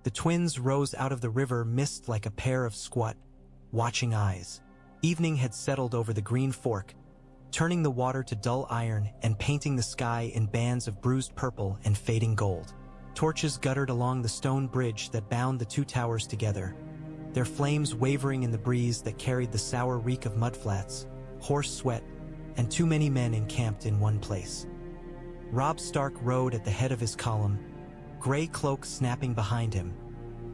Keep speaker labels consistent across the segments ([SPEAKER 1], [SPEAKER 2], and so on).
[SPEAKER 1] The twins rose out of the river mist like a pair of squat, watching eyes. Evening had settled over the green fork, turning the water to dull iron and painting the sky in bands of bruised purple and fading gold. Torches guttered along the stone bridge that bound the two towers together, their flames wavering in the breeze that carried the sour reek of mudflats, hoarse sweat, and too many men encamped in one place. Robb Stark rode at the head of his column, gray cloak snapping behind him,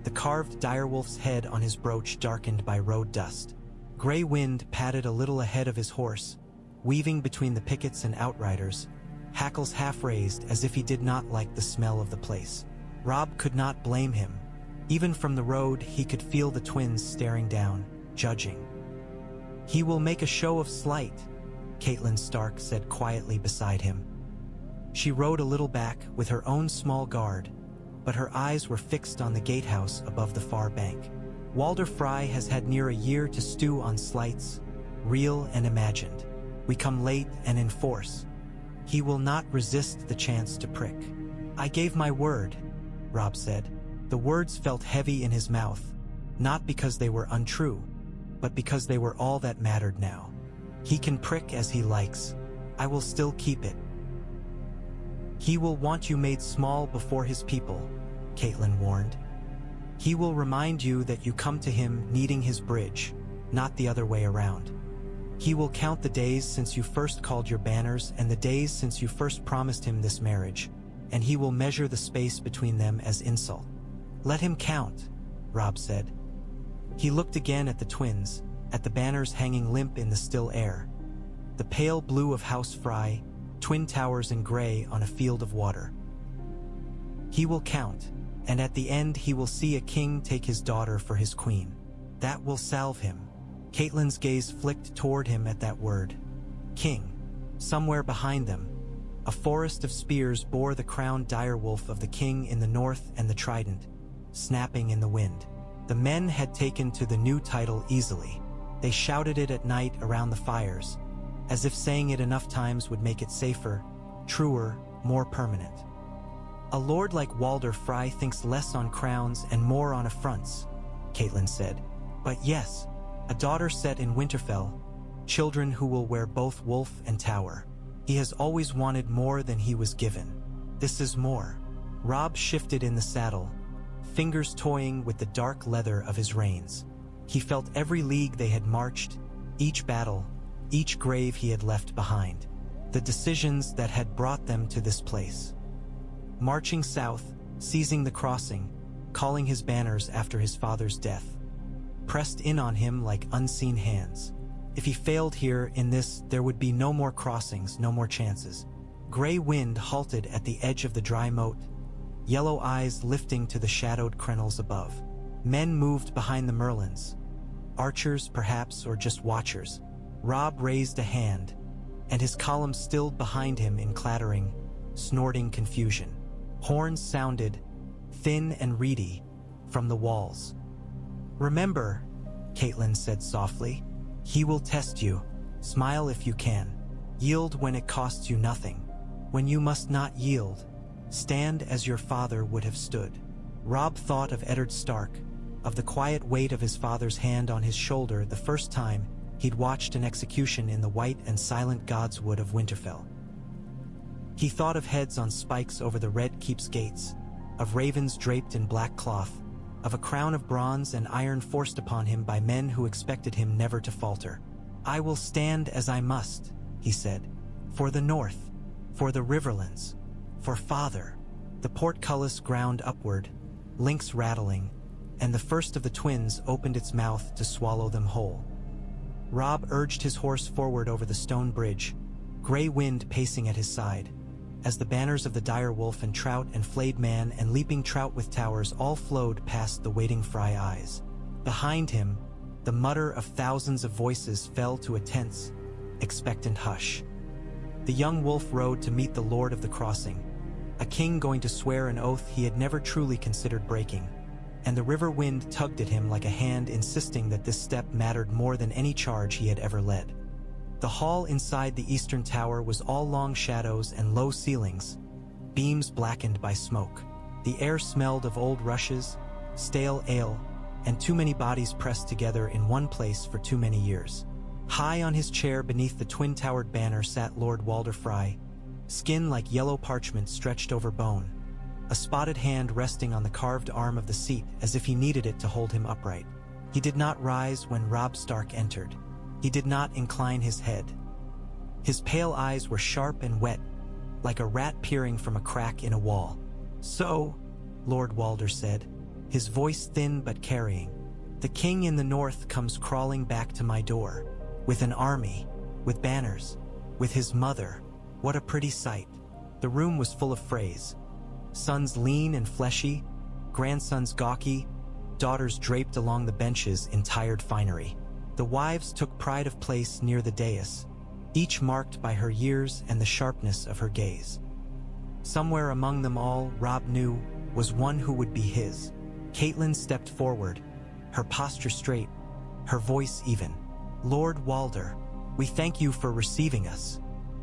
[SPEAKER 1] the carved direwolf's head on his brooch darkened by road dust. Gray wind padded a little ahead of his horse, weaving between the pickets and outriders, hackles half raised as if he did not like the smell of the place. Robb could not blame him. Even from the road, he could feel the twins staring down, judging. "He will make a show of sleight," Catelyn Stark said quietly beside him. She rode a little back with her own small guard, but her eyes were fixed on the gatehouse above the far bank. "Walder Frey has had near a year to stew on sleights, real and imagined. We come late and in force. He will not resist the chance to prick." "I gave my word," Robb said. The words felt heavy in his mouth, not because they were untrue, but because they were all that mattered now. "He can prick as he likes. I will still keep it." "He will want you made small before his people," Catelyn warned. "He will remind you that you come to him needing his bridge, not the other way around. He will count the days since you first called your banners and the days since you first promised him this marriage, and he will measure the space between them as insult." "Let him count," Robb said. He looked again at the twins, at the banners hanging limp in the still air. The pale blue of House Frey, twin towers in gray on a field of water. "He will count, and at the end he will see a king take his daughter for his queen. That will salve him." Catelyn's gaze flicked toward him at that word. King. Somewhere behind them, a forest of spears bore the crowned direwolf of the king in the north and the trident, snapping in the wind. The men had taken to the new title easily. They shouted it at night around the fires, as if saying it enough times would make it safer, truer, more permanent. "A lord like Walder Frey thinks less on crowns and more on affronts," Catelyn said. "But yes, a daughter set in Winterfell, children who will wear both wolf and tower. He has always wanted more than he was given. This is more." Robb shifted in the saddle, fingers toying with the dark leather of his reins. He felt every league they had marched, each battle, each grave he had left behind, the decisions that had brought them to this place. Marching south, seizing the crossing, calling his banners after his father's death, pressed in on him like unseen hands. If he failed here in this, there would be no more crossings, no more chances. Gray wind halted at the edge of the dry moat, yellow eyes lifting to the shadowed crenels above. Men moved behind the merlins. Archers, perhaps, or just watchers. Robb raised a hand, and his column stilled behind him in clattering, snorting confusion. Horns sounded, thin and reedy, from the walls. "Remember," Catelyn said softly, "he will test you. Smile if you can. Yield when it costs you nothing. When you must not yield, stand as your father would have stood." Robb thought of Eddard Stark, of the quiet weight of his father's hand on his shoulder the first time he'd watched an execution in the white and silent godswood of Winterfell. He thought of heads on spikes over the red keep's gates, of ravens draped in black cloth, of a crown of bronze and iron forced upon him by men who expected him never to falter. "I will stand as I must," he said, "for the north, for the Riverlands, for father." The portcullis ground upward, links rattling, and the first of the twins opened its mouth to swallow them whole. Robb urged his horse forward over the stone bridge, gray wind pacing at his side, as the banners of the direwolf and trout and flayed man and leaping trout with towers all flowed past the waiting Frey eyes. Behind him, the mutter of thousands of voices fell to a tense, expectant hush. The young wolf rode to meet the Lord of the Crossing, a king going to swear an oath he had never truly considered breaking, and the river wind tugged at him like a hand insisting that this step mattered more than any charge he had ever led. The hall inside the eastern tower was all long shadows and low ceilings, beams blackened by smoke. The air smelled of old rushes, stale ale, and too many bodies pressed together in one place for too many years. High on his chair beneath the twin-towered banner sat Lord Walder Frey, skin like yellow parchment stretched over bone, a spotted hand resting on the carved arm of the seat as if he needed it to hold him upright. He did not rise when Robb Stark entered. He did not incline his head. His pale eyes were sharp and wet, like a rat peering from a crack in a wall. "So," Lord Walder said, his voice thin but carrying, "the king in the north comes crawling back to my door, with an army, with banners, with his mother. What a pretty sight." The room was full of Freys. Sons lean and fleshy, grandsons gawky, daughters draped along the benches in tired finery. The wives took pride of place near the dais, each marked by her years and the sharpness of her gaze. Somewhere among them all, Robb knew, was one who would be his. Catelyn stepped forward, her posture straight, her voice even. "Lord Walder, we thank you for receiving us."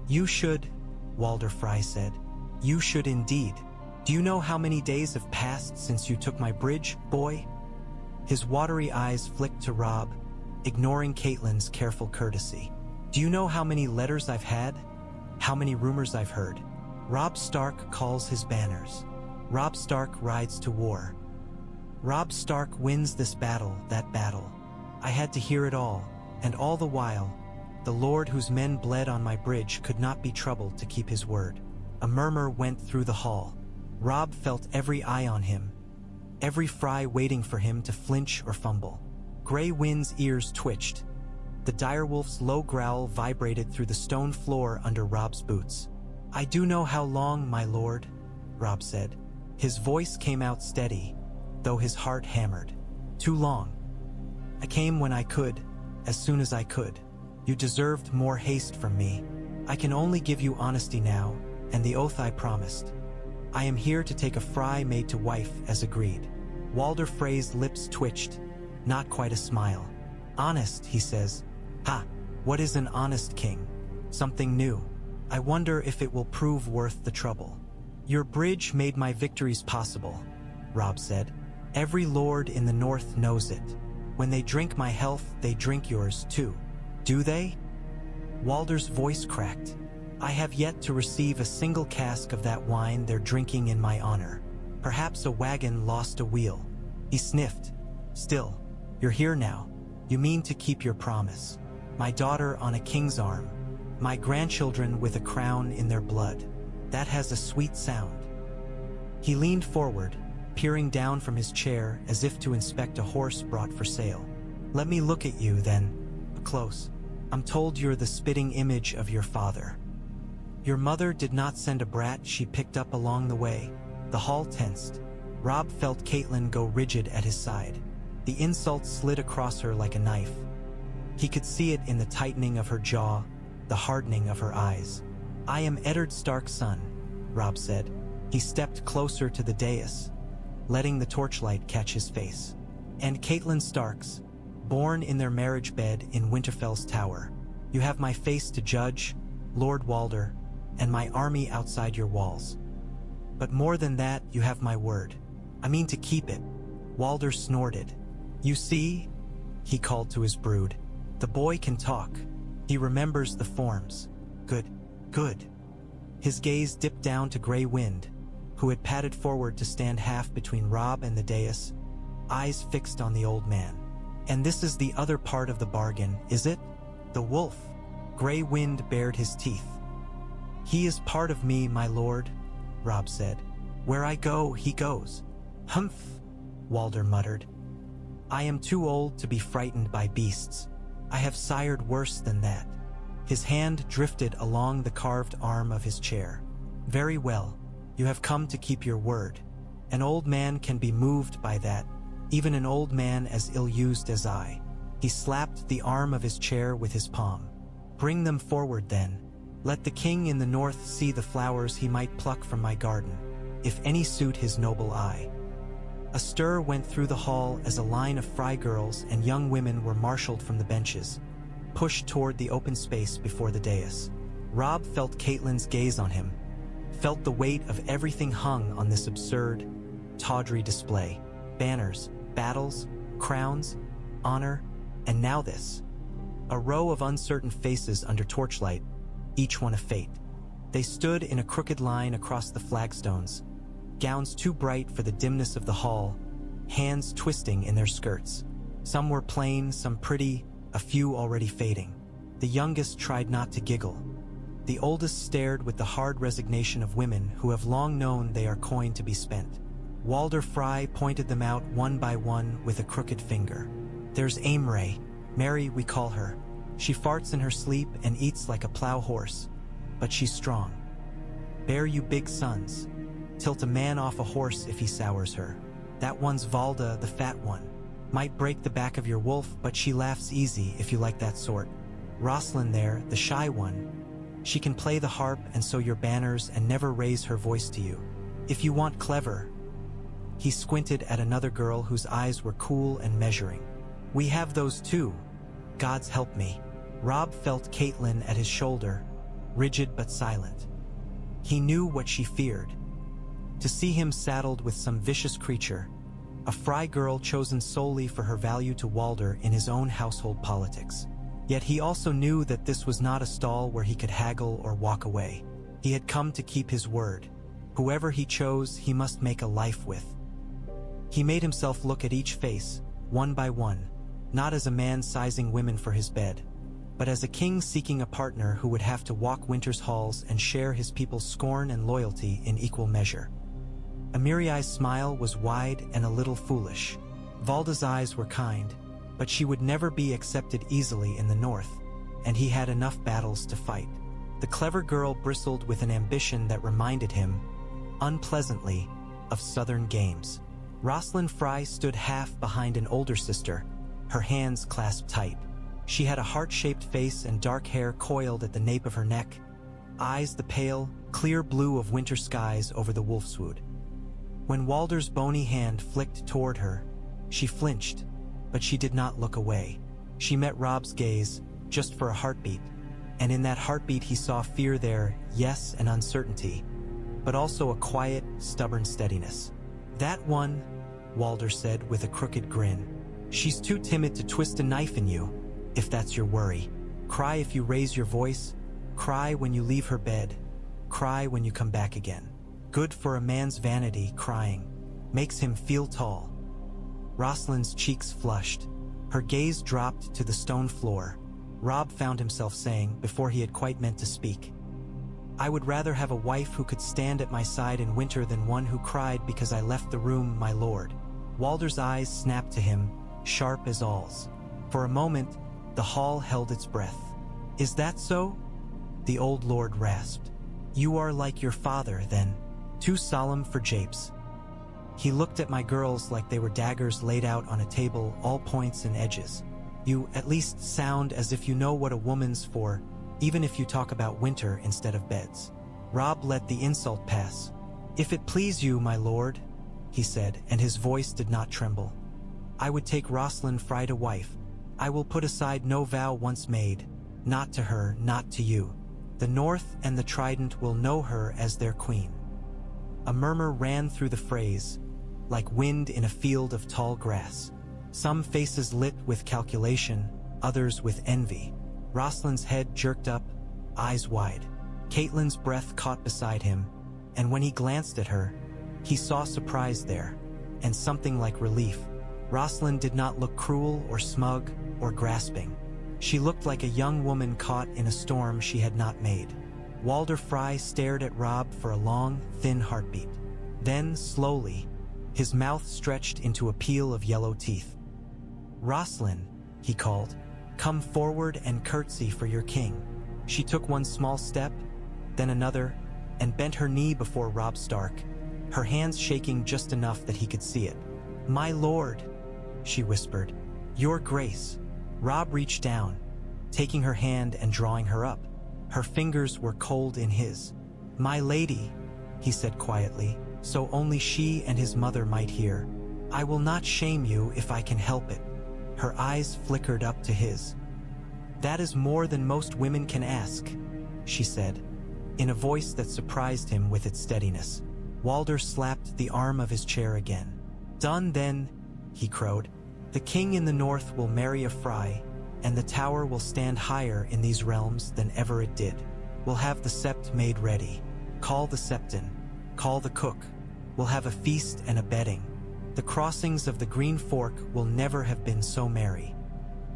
[SPEAKER 1] "You should," Walder Frey said. "You should indeed. Do you know how many days have passed since you took my bridge, boy?" His watery eyes flicked to Robb, ignoring Catelyn's careful courtesy. "Do you know how many letters I've had? How many rumors I've heard? Robb Stark calls his banners. Robb Stark rides to war. Robb Stark wins this battle, that battle. I had to hear it all, and all the while, the lord whose men bled on my bridge could not be troubled to keep his word." A murmur went through the hall. Robb felt every eye on him, every Frey waiting for him to flinch or fumble. Grey Wind's ears twitched. The direwolf's low growl vibrated through the stone floor under Robb's boots. "I do know how long, my lord," Robb said. His voice came out steady, though his heart hammered. "Too long. I came when I could, as soon as I could. You deserved more haste from me. I can only give you honesty now, and the oath I promised. I am here to take a Frey maid to wife, as agreed." Walder Frey's lips twitched, not quite a smile. "Honest," he says. "Ha, what is an honest king? Something new. I wonder if it will prove worth the trouble." "Your bridge made my victories possible," Robb said. "Every lord in the north knows it. When they drink my health, they drink yours too. Do they?" Walder's voice cracked. "I have yet to receive a single cask of that wine they're drinking in my honor. Perhaps a wagon lost a wheel." He sniffed. "Still, you're here now. You mean to keep your promise. My daughter on a king's arm. My grandchildren with a crown in their blood. That has a sweet sound." He leaned forward, peering down from his chair as if to inspect a horse brought for sale. "Let me look at you, then, close. I'm told you're the spitting image of your father. Your mother did not send a brat she picked up along the way." The hall tensed. Robb felt Catelyn go rigid at his side. The insult slid across her like a knife. He could see it in the tightening of her jaw, the hardening of her eyes. "I am Eddard Stark's son," Robb said. He stepped closer to the dais, letting the torchlight catch his face. "And Catelyn Stark's, born in their marriage bed in Winterfell's tower. You have my face to judge, Lord Walder, and my army outside your walls. But more than that, you have my word. I mean to keep it." Walder snorted. "You see?" he called to his brood. "The boy can talk. He remembers the forms. Good, good." His gaze dipped down to Grey Wind, who had padded forward to stand half between Robb and the dais, eyes fixed on the old man. "And this is the other part of the bargain, is it? The wolf." Grey Wind bared his teeth. "He is part of me, my lord," Robb said. "Where I go, he goes." "Humph," Walder muttered. "I am too old to be frightened by beasts. I have sired worse than that." His hand drifted along the carved arm of his chair. "Very well, you have come to keep your word. An old man can be moved by that, even an old man as ill-used as I." He slapped the arm of his chair with his palm. "Bring them forward then. Let the king in the north see the flowers he might pluck from my garden, if any suit his noble eye." A stir went through the hall as a line of Frey girls and young women were marshaled from the benches, pushed toward the open space before the dais. Robb felt Catelyn's gaze on him, felt the weight of everything hung on this absurd, tawdry display. Banners, battles, crowns, honor, and now this. A row of uncertain faces under torchlight, each one a fate. They stood in a crooked line across the flagstones, gowns too bright for the dimness of the hall, hands twisting in their skirts. Some were plain, some pretty, a few already fading. The youngest tried not to giggle. The oldest stared with the hard resignation of women who have long known they are coin to be spent. Walder Frey pointed them out one by one with a crooked finger. There's Aimray, Mary we call her. She farts in her sleep and eats like a plow horse, but she's strong. Bear you big sons. Tilt a man off a horse if he sours her. That one's Valda, the fat one. Might break the back of your wolf, but she laughs easy if you like that sort. Roslin there, the shy one. She can play the harp and sew your banners and never raise her voice to you. If you want clever. He squinted at another girl whose eyes were cool and measuring. We have those too. God's help me. Robb felt Caitlin at his shoulder, rigid but silent. He knew what she feared. To see him saddled with some vicious creature, a Frey girl chosen solely for her value to Walder in his own household politics. Yet he also knew that this was not a stall where he could haggle or walk away. He had come to keep his word. Whoever he chose, he must make a life with. He made himself look at each face, one by one, not as a man sizing women for his bed, but as a king seeking a partner who would have to walk winter's halls and share his people's scorn and loyalty in equal measure. Amiriai's smile was wide and a little foolish. Valda's eyes were kind, but she would never be accepted easily in the north, and he had enough battles to fight. The clever girl bristled with an ambition that reminded him, unpleasantly, of southern games. Roslin Frey stood half behind an older sister, her hands clasped tight. She had a heart-shaped face and dark hair coiled at the nape of her neck, eyes the pale, clear blue of winter skies over the wolfswood. When Walder's bony hand flicked toward her, she flinched, but she did not look away. She met Robb's gaze, just for a heartbeat, and in that heartbeat he saw fear there, yes, and uncertainty, but also a quiet, stubborn steadiness. That one, Walder said with a crooked grin. She's too timid to twist a knife in you, if that's your worry. Cry if you raise your voice, cry when you leave her bed, cry when you come back again. Good for a man's vanity, crying. Makes him feel tall. Roslin's cheeks flushed. Her gaze dropped to the stone floor. Robb found himself saying, before he had quite meant to speak, I would rather have a wife who could stand at my side in winter than one who cried because I left the room, my lord. Walder's eyes snapped to him, sharp as awls. For a moment, the hall held its breath. Is that so? The old lord rasped. You are like your father, then. Too solemn for japes. He looked at my girls like they were daggers laid out on a table, all points and edges. You at least sound as if you know what a woman's for, even if you talk about winter instead of beds. Robb let the insult pass. If it please you, my lord, he said, and his voice did not tremble. I would take Roslin Frey to wife. I will put aside no vow once made, not to her, not to you. The North and the Trident will know her as their queen. A murmur ran through the Freys, like wind in a field of tall grass. Some faces lit with calculation, others with envy. Roslin's head jerked up, eyes wide. Caitlin's breath caught beside him, and when he glanced at her, he saw surprise there, and something like relief. Roslin did not look cruel or smug or grasping. She looked like a young woman caught in a storm she had not made. Walder Frey stared at Robb for a long, thin heartbeat. Then, slowly, his mouth stretched into a peal of yellow teeth. Roslin, he called, come forward and curtsy for your king. She took one small step, then another, and bent her knee before Robb Stark, her hands shaking just enough that he could see it. My lord, she whispered. Your grace. Robb reached down, taking her hand and drawing her up. Her fingers were cold in his. My lady, he said quietly, so only she and his mother might hear. I will not shame you if I can help it. Her eyes flickered up to his. That is more than most women can ask, she said, in a voice that surprised him with its steadiness. Walder slapped the arm of his chair again. "Done then," he crowed. "The king in the north will marry a Frey, and the tower will stand higher in these realms than ever it did. We'll have the sept made ready. Call the septon, call the cook. We'll have a feast and a bedding. The crossings of the Green Fork will never have been so merry."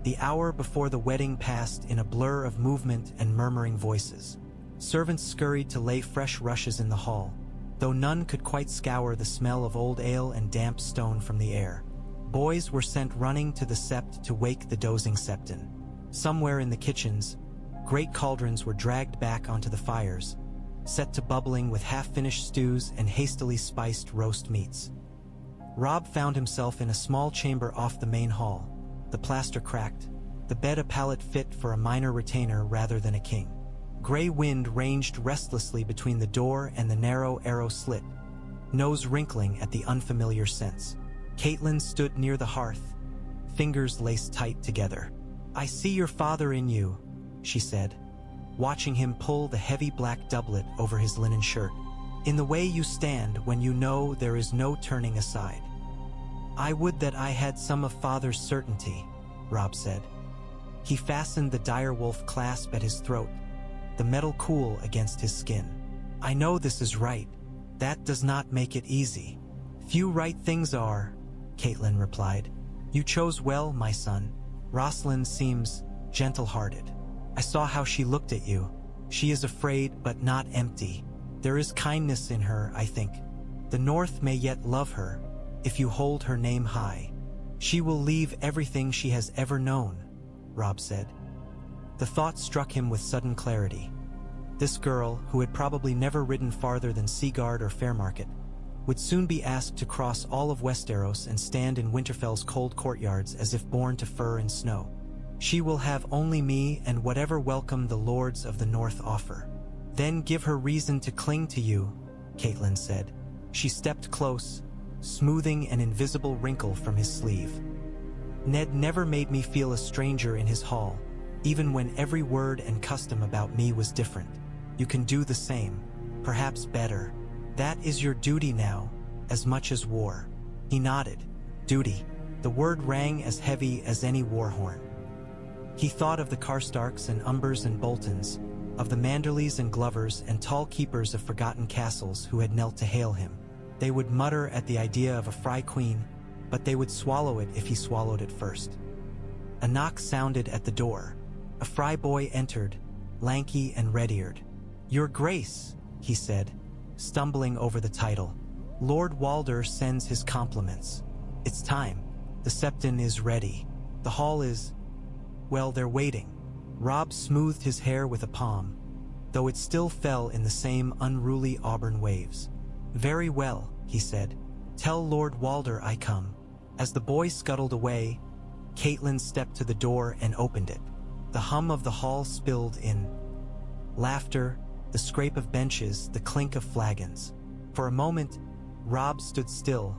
[SPEAKER 1] The hour before the wedding passed in a blur of movement and murmuring voices. Servants scurried to lay fresh rushes in the hall, though none could quite scour the smell of old ale and damp stone from the air. Boys were sent running to the sept to wake the dozing septon. Somewhere in the kitchens, great cauldrons were dragged back onto the fires, set to bubbling with half-finished stews and hastily spiced roast meats. Robb found himself in a small chamber off the main hall, the plaster cracked, the bed a pallet fit for a minor retainer rather than a king. Gray wind ranged restlessly between the door and the narrow arrow slit, nose wrinkling at the unfamiliar scents. Caitlin stood near the hearth, fingers laced tight together. "I see your father in you," she said, watching him pull the heavy black doublet over his linen shirt. "In the way you stand when you know there is no turning aside." "I would that I had some of father's certainty," Robb said. He fastened the direwolf clasp at his throat, the metal cool against his skin. "I know this is right. That does not make it easy." "Few right things are," Caitlin replied. "You chose well, my son. Roslin seems gentle-hearted. I saw how she looked at you. She is afraid but not empty. There is kindness in her, I think. The North may yet love her, if you hold her name high. She will leave everything she has ever known," Robb said. The thought struck him with sudden clarity. This girl, who had probably never ridden farther than Seaguard or Fairmarket, would soon be asked to cross all of Westeros and stand in Winterfell's cold courtyards as if born to fur and snow. "She will have only me and whatever welcome the lords of the North offer. Then give her reason to cling to you," Caitlin said. She stepped close, smoothing an invisible wrinkle from his sleeve. "Ned never made me feel a stranger in his hall, even when every word and custom about me was different. You can do the same, perhaps better. That is your duty now, as much as war." He nodded. Duty. The word rang as heavy as any war horn. He thought of the Karstarks and Umbers and Boltons, of the Manderleys and Glovers and tall keepers of forgotten castles who had knelt to hail him. They would mutter at the idea of a Frey queen, but they would swallow it if he swallowed it first. A knock sounded at the door. A Frey boy entered, lanky and red-eared. "Your Grace," he said, stumbling over the title. "Lord Walder sends his compliments. It's time. The septon is ready. The hall is... well, they're waiting." Robb smoothed his hair with a palm, though it still fell in the same unruly auburn waves. "Very well," he said. "Tell Lord Walder I come." As the boy scuttled away, Caitlin stepped to the door and opened it. The hum of the hall spilled in. Laughter, the scrape of benches, the clink of flagons. For a moment, Robb stood still,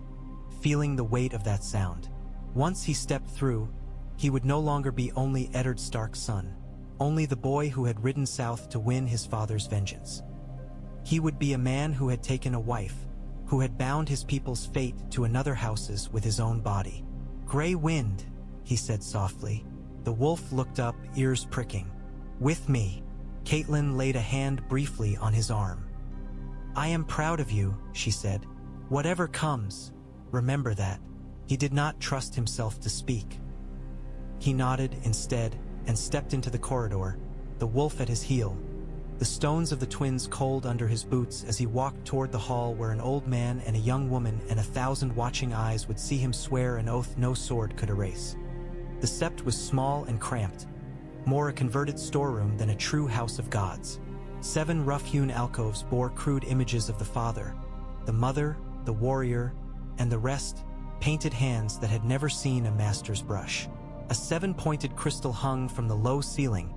[SPEAKER 1] feeling the weight of that sound. Once he stepped through, he would no longer be only Eddard Stark's son, only the boy who had ridden south to win his father's vengeance. He would be a man who had taken a wife, who had bound his people's fate to another house's with his own body. "Gray wind," he said softly. The wolf looked up, ears pricking. "With me." Caitlin laid a hand briefly on his arm. "I am proud of you," she said. "Whatever comes, remember that." He did not trust himself to speak. He nodded instead and stepped into the corridor, the wolf at his heel, the stones of the twins cold under his boots as he walked toward the hall where an old man and a young woman and 1,000 watching eyes would see him swear an oath no sword could erase. The sept was small and cramped, more a converted storeroom than a true house of gods. 7 rough-hewn alcoves bore crude images of the father, the mother, the warrior, and the rest, painted hands that had never seen a master's brush. A 7-pointed crystal hung from the low ceiling,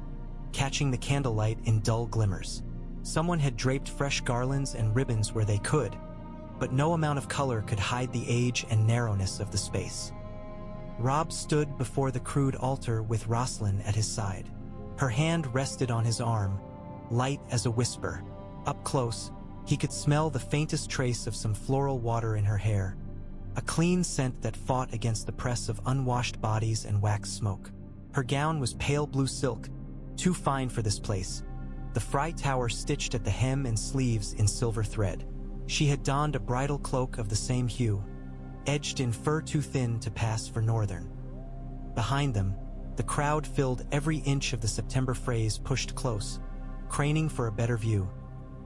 [SPEAKER 1] catching the candlelight in dull glimmers. Someone had draped fresh garlands and ribbons where they could, but no amount of color could hide the age and narrowness of the space. Robb stood before the crude altar with Roslin at his side. Her hand rested on his arm, light as a whisper. Up close, he could smell the faintest trace of some floral water in her hair, a clean scent that fought against the press of unwashed bodies and wax smoke. Her gown was pale blue silk, too fine for this place, the Frey tower stitched at the hem and sleeves in silver thread. She had donned a bridal cloak of the same hue, edged in fur too thin to pass for northern. Behind them, the crowd filled every inch of the September Freys pushed close, craning for a better view,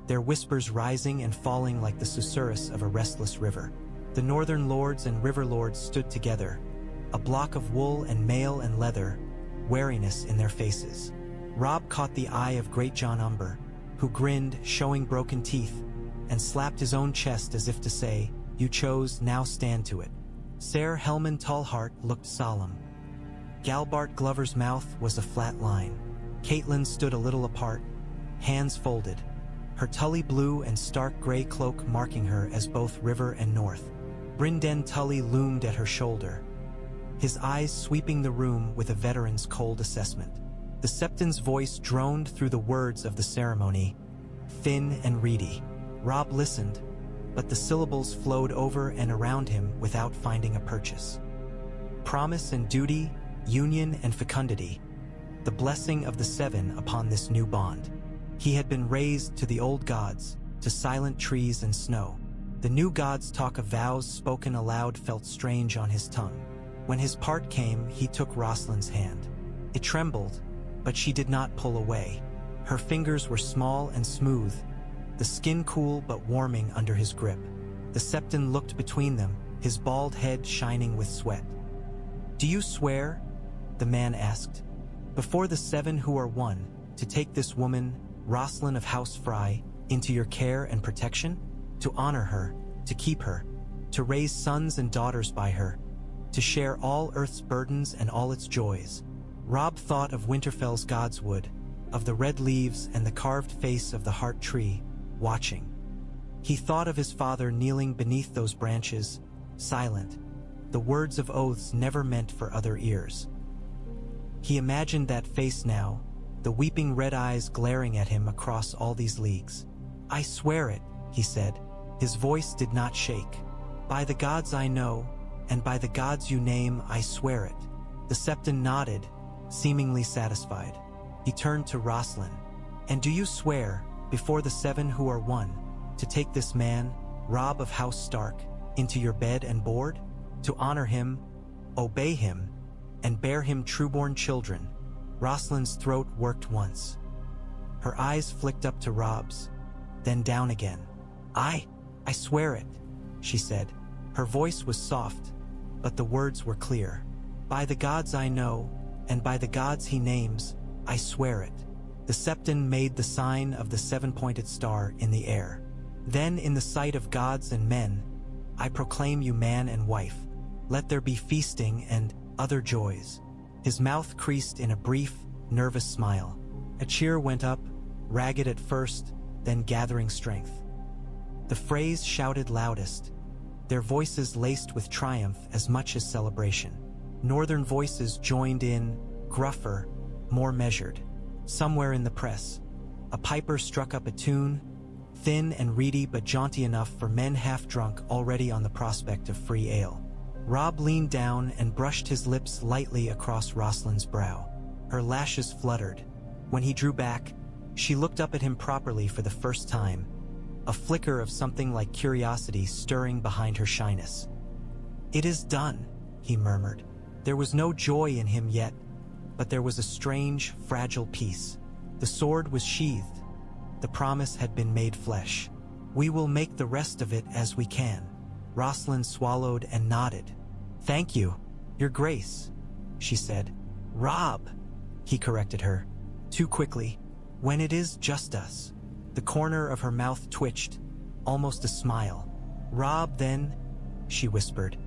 [SPEAKER 1] their whispers rising and falling like the susurrus of a restless river. The northern lords and river lords stood together, a block of wool and mail and leather, wariness in their faces. Robb caught the eye of great John Umber, who grinned, showing broken teeth, and slapped his own chest as if to say, "You chose, now stand to it." Ser Helman Tallheart looked solemn. Galbart Glover's mouth was a flat line. Caitlin stood a little apart, hands folded, her Tully blue and stark gray cloak marking her as both river and north. Brynden Tully loomed at her shoulder, his eyes sweeping the room with a veteran's cold assessment. The Septon's voice droned through the words of the ceremony, thin and reedy. Robb listened, but the syllables flowed over and around him without finding a purchase. Promise and duty, union and fecundity, the blessing of the seven upon this new bond. He had been raised to the old gods, to silent trees and snow. The new gods' talk of vows spoken aloud felt strange on his tongue. When his part came, he took Roslin's hand. It trembled, but she did not pull away. Her fingers were small and smooth, the skin cool but warming under his grip. The Septon looked between them, his bald head shining with sweat. "Do you swear?" the man asked. "Before the seven who are one, to take this woman, Roslin of House Frey, into your care and protection? To honor her, to keep her, to raise sons and daughters by her, to share all Earth's burdens and all its joys?" Robb thought of Winterfell's godswood, of the red leaves and the carved face of the heart tree, watching. He thought of his father kneeling beneath those branches, silent, the words of oaths never meant for other ears. He imagined that face now, the weeping red eyes glaring at him across all these leagues. "I swear it," he said. His voice did not shake. "By the gods I know, and by the gods you name, I swear it." The Septon nodded, seemingly satisfied. He turned to Roslin. "And do you swear, before the seven who are one, to take this man, Robb of House Stark, into your bed and board? To honor him, obey him, and bear him trueborn children?" Roslin's throat worked once. Her eyes flicked up to Robb's, then down again. I swear it," she said. Her voice was soft, but the words were clear. "By the gods I know, and by the gods he names, I swear it." The Septon made the sign of the seven-pointed star in the air. "Then in the sight of gods and men, I proclaim you man and wife. Let there be feasting and other joys." His mouth creased in a brief, nervous smile. A cheer went up, ragged at first, then gathering strength. The Freys shouted loudest, their voices laced with triumph as much as celebration. Northern voices joined in, gruffer, more measured. Somewhere in the press, a piper struck up a tune, thin and reedy but jaunty enough for men half-drunk already on the prospect of free ale. Robb leaned down and brushed his lips lightly across Roslin's brow. Her lashes fluttered. When he drew back, she looked up at him properly for the first time, a flicker of something like curiosity stirring behind her shyness. "It is done," he murmured. There was no joy in him yet, but there was a strange, fragile peace. The sword was sheathed. The promise had been made flesh. "We will make the rest of it as we can." Roslin swallowed and nodded. "Thank you, Your Grace," she said. "Robb," he corrected her, too quickly. "When it is just us." The corner of her mouth twitched, almost a smile. "Robb, then," she whispered.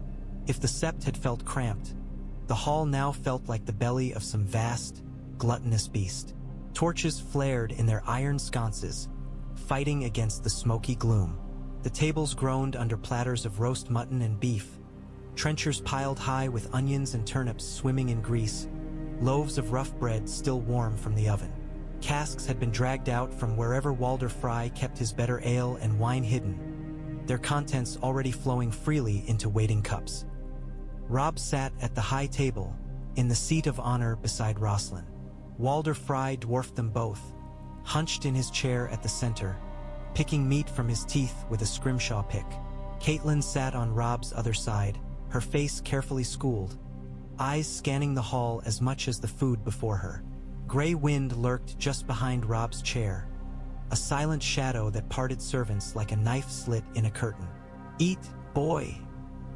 [SPEAKER 1] If the sept had felt cramped, the hall now felt like the belly of some vast, gluttonous beast. Torches flared in their iron sconces, fighting against the smoky gloom. The tables groaned under platters of roast mutton and beef, trenchers piled high with onions and turnips swimming in grease, loaves of rough bread still warm from the oven. Casks had been dragged out from wherever Walder Frey kept his better ale and wine hidden, their contents already flowing freely into waiting cups. Robb sat at the high table, in the seat of honor beside Roslin. Walder Frey dwarfed them both, hunched in his chair at the center, picking meat from his teeth with a scrimshaw pick. Catelyn sat on Robb's other side, her face carefully schooled, eyes scanning the hall as much as the food before her. Grey Wind lurked just behind Robb's chair, a silent shadow that parted servants like a knife slit in a curtain. "Eat, boy,"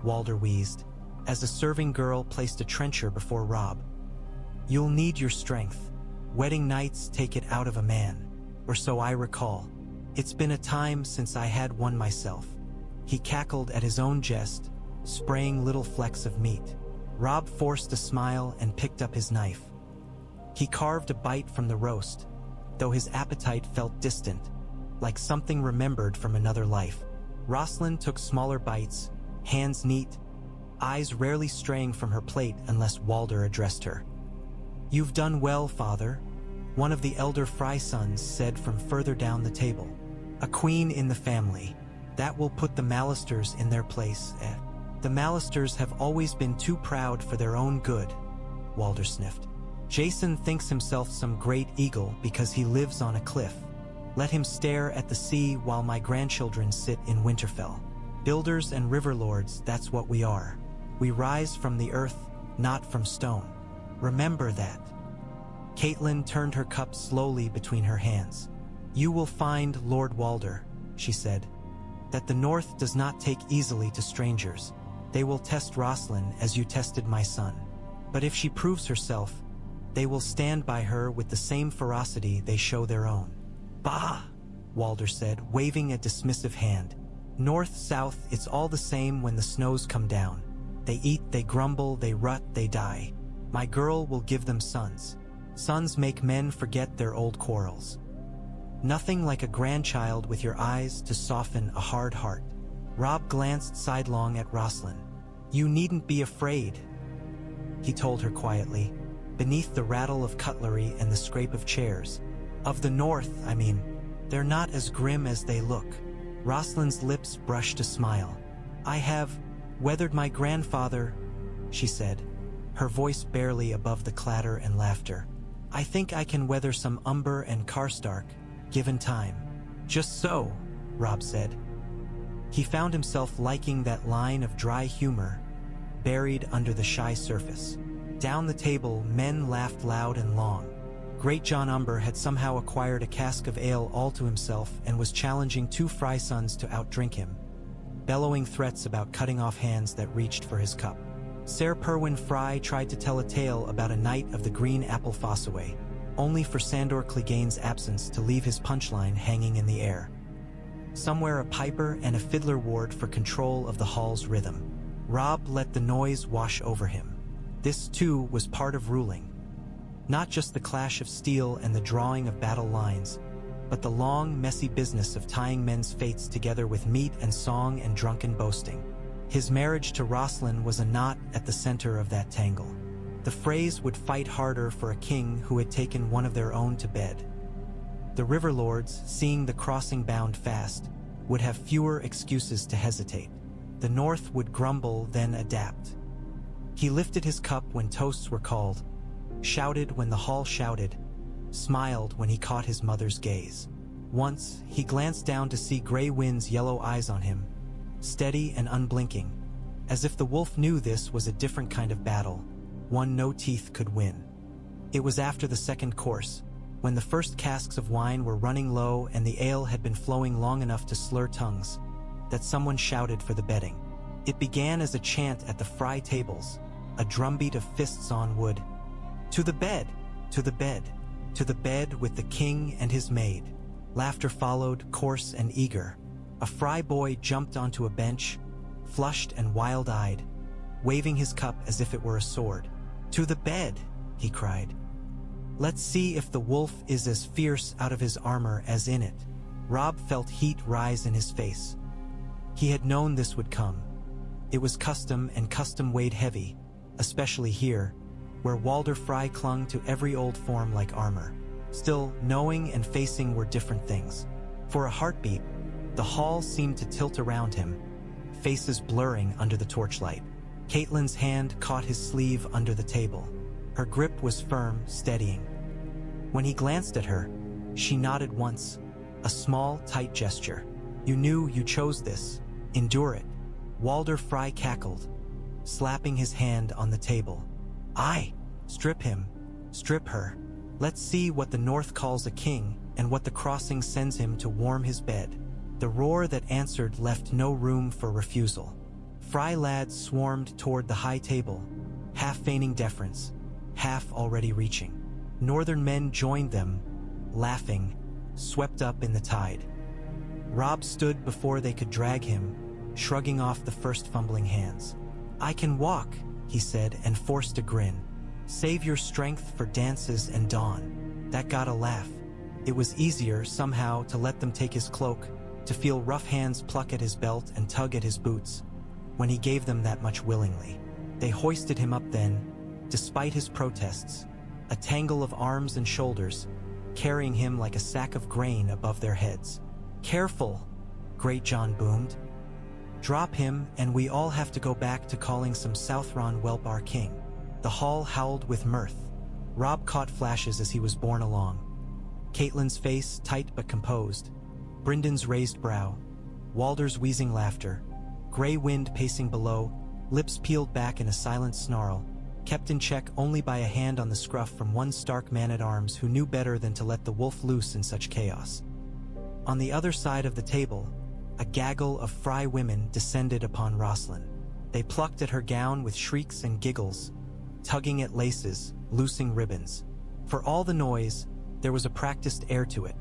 [SPEAKER 1] Walder wheezed, as a serving girl placed a trencher before Robb. "You'll need your strength. Wedding nights take it out of a man, or so I recall. It's been a time since I had one myself." He cackled at his own jest, spraying little flecks of meat. Robb forced a smile and picked up his knife. He carved a bite from the roast, though his appetite felt distant, like something remembered from another life. Roslin took smaller bites, hands neat, eyes rarely straying from her plate unless Walder addressed her. "You've done well, father," one of the elder Frey sons said from further down the table. "A queen in the family. That will put the Lannisters in their place, eh?" "The Lannisters have always been too proud for their own good," Walder sniffed. "Jason thinks himself some great eagle because he lives on a cliff. Let him stare at the sea while my grandchildren sit in Winterfell. Builders and river lords, that's what we are. We rise from the earth, not from stone. Remember that." Catelyn turned her cup slowly between her hands. "You will find, Lord Walder," she said, "that the North does not take easily to strangers. They will test Roslin as you tested my son. But if she proves herself, they will stand by her with the same ferocity they show their own." "Bah," Walder said, waving a dismissive hand. "North, south, it's all the same when the snows come down. They eat, they grumble, they rut, they die. My girl will give them sons. Sons make men forget their old quarrels. Nothing like a grandchild with your eyes to soften a hard heart." Robb glanced sidelong at Roslin. "You needn't be afraid," he told her quietly, beneath the rattle of cutlery and the scrape of chairs. "Of the North, I mean. They're not as grim as they look." Roslin's lips brushed a smile. "I have weathered my grandfather," she said, her voice barely above the clatter and laughter. "I think I can weather some Umber and Karstark, given time." "Just so," Robb said. He found himself liking that line of dry humor buried under the shy surface. Down the table, men laughed loud and long. Great John Umber had somehow acquired a cask of ale all to himself and was challenging two Frey sons to outdrink him, bellowing threats about cutting off hands that reached for his cup. Ser Perwyn Frey tried to tell a tale about a night of the Green Apple Fossaway, only for Sandor Clegane's absence to leave his punchline hanging in the air. Somewhere a piper and a fiddler warred for control of the hall's rhythm. Robb let the noise wash over him. This, too, was part of ruling. Not just the clash of steel and the drawing of battle lines, but the long, messy business of tying men's fates together with meat and song and drunken boasting. His marriage to Roslin was a knot at the center of that tangle. The Freys would fight harder for a king who had taken one of their own to bed. The river lords, seeing the crossing bound fast, would have fewer excuses to hesitate. The North would grumble, then adapt. He lifted his cup when toasts were called, shouted when the hall shouted, smiled when he caught his mother's gaze. Once, he glanced down to see Grey Wind's yellow eyes on him, steady and unblinking, as if the wolf knew this was a different kind of battle, one no teeth could win. It was after the second course, when the first casks of wine were running low and the ale had been flowing long enough to slur tongues, that someone shouted for the bedding. It began as a chant at the Frey tables, a drumbeat of fists on wood. "To the bed! To the bed! To the bed with the king and his maid." Laughter followed, coarse and eager. A Frey boy jumped onto a bench, flushed and wild-eyed, waving his cup as if it were a sword. "To the bed!" he cried. "Let's see if the wolf is as fierce out of his armor as in it." Robb felt heat rise in his face. He had known this would come. It was custom, and custom weighed heavy, especially here, where Walder Frey clung to every old form like armor. Still, knowing and facing were different things. For a heartbeat, The hall seemed to tilt around him, faces blurring under the torchlight. Caitlyn's hand caught his sleeve under the table. Her grip was firm, steadying. When he glanced at her, she nodded once, a small, tight gesture. "You knew you chose this. Endure it." Walder Frey cackled, slapping his hand on the table. "Aye, strip him, strip her. Let's see what the North calls a king and what the crossing sends him to warm his bed." The roar that answered left no room for refusal. Frey lads swarmed toward the high table, half feigning deference, half already reaching. Northern men joined them, laughing, swept up in the tide. Robb stood before they could drag him, shrugging off the first fumbling hands. "I can walk," he said, and forced a grin. "Save your strength for dances and dawn." That got a laugh. It was easier, somehow, to let them take his cloak, to feel rough hands pluck at his belt and tug at his boots, when he gave them that much willingly. They hoisted him up then, despite his protests, a tangle of arms and shoulders, carrying him like a sack of grain above their heads. "Careful," Great John boomed. "Drop him, and we all have to go back to calling some Southron whelp our king." The hall howled with mirth. Robb caught flashes as he was borne along. Caitlyn's face, tight but composed, Bryndon's raised brow, Walder's wheezing laughter, gray wind pacing below, lips peeled back in a silent snarl, kept in check only by a hand on the scruff from one Stark man-at-arms who knew better than to let the wolf loose in such chaos. On the other side of the table, a gaggle of Frey women descended upon Roslin. They plucked at her gown with shrieks and giggles, tugging at laces, loosing ribbons. For all the noise, there was a practiced air to it,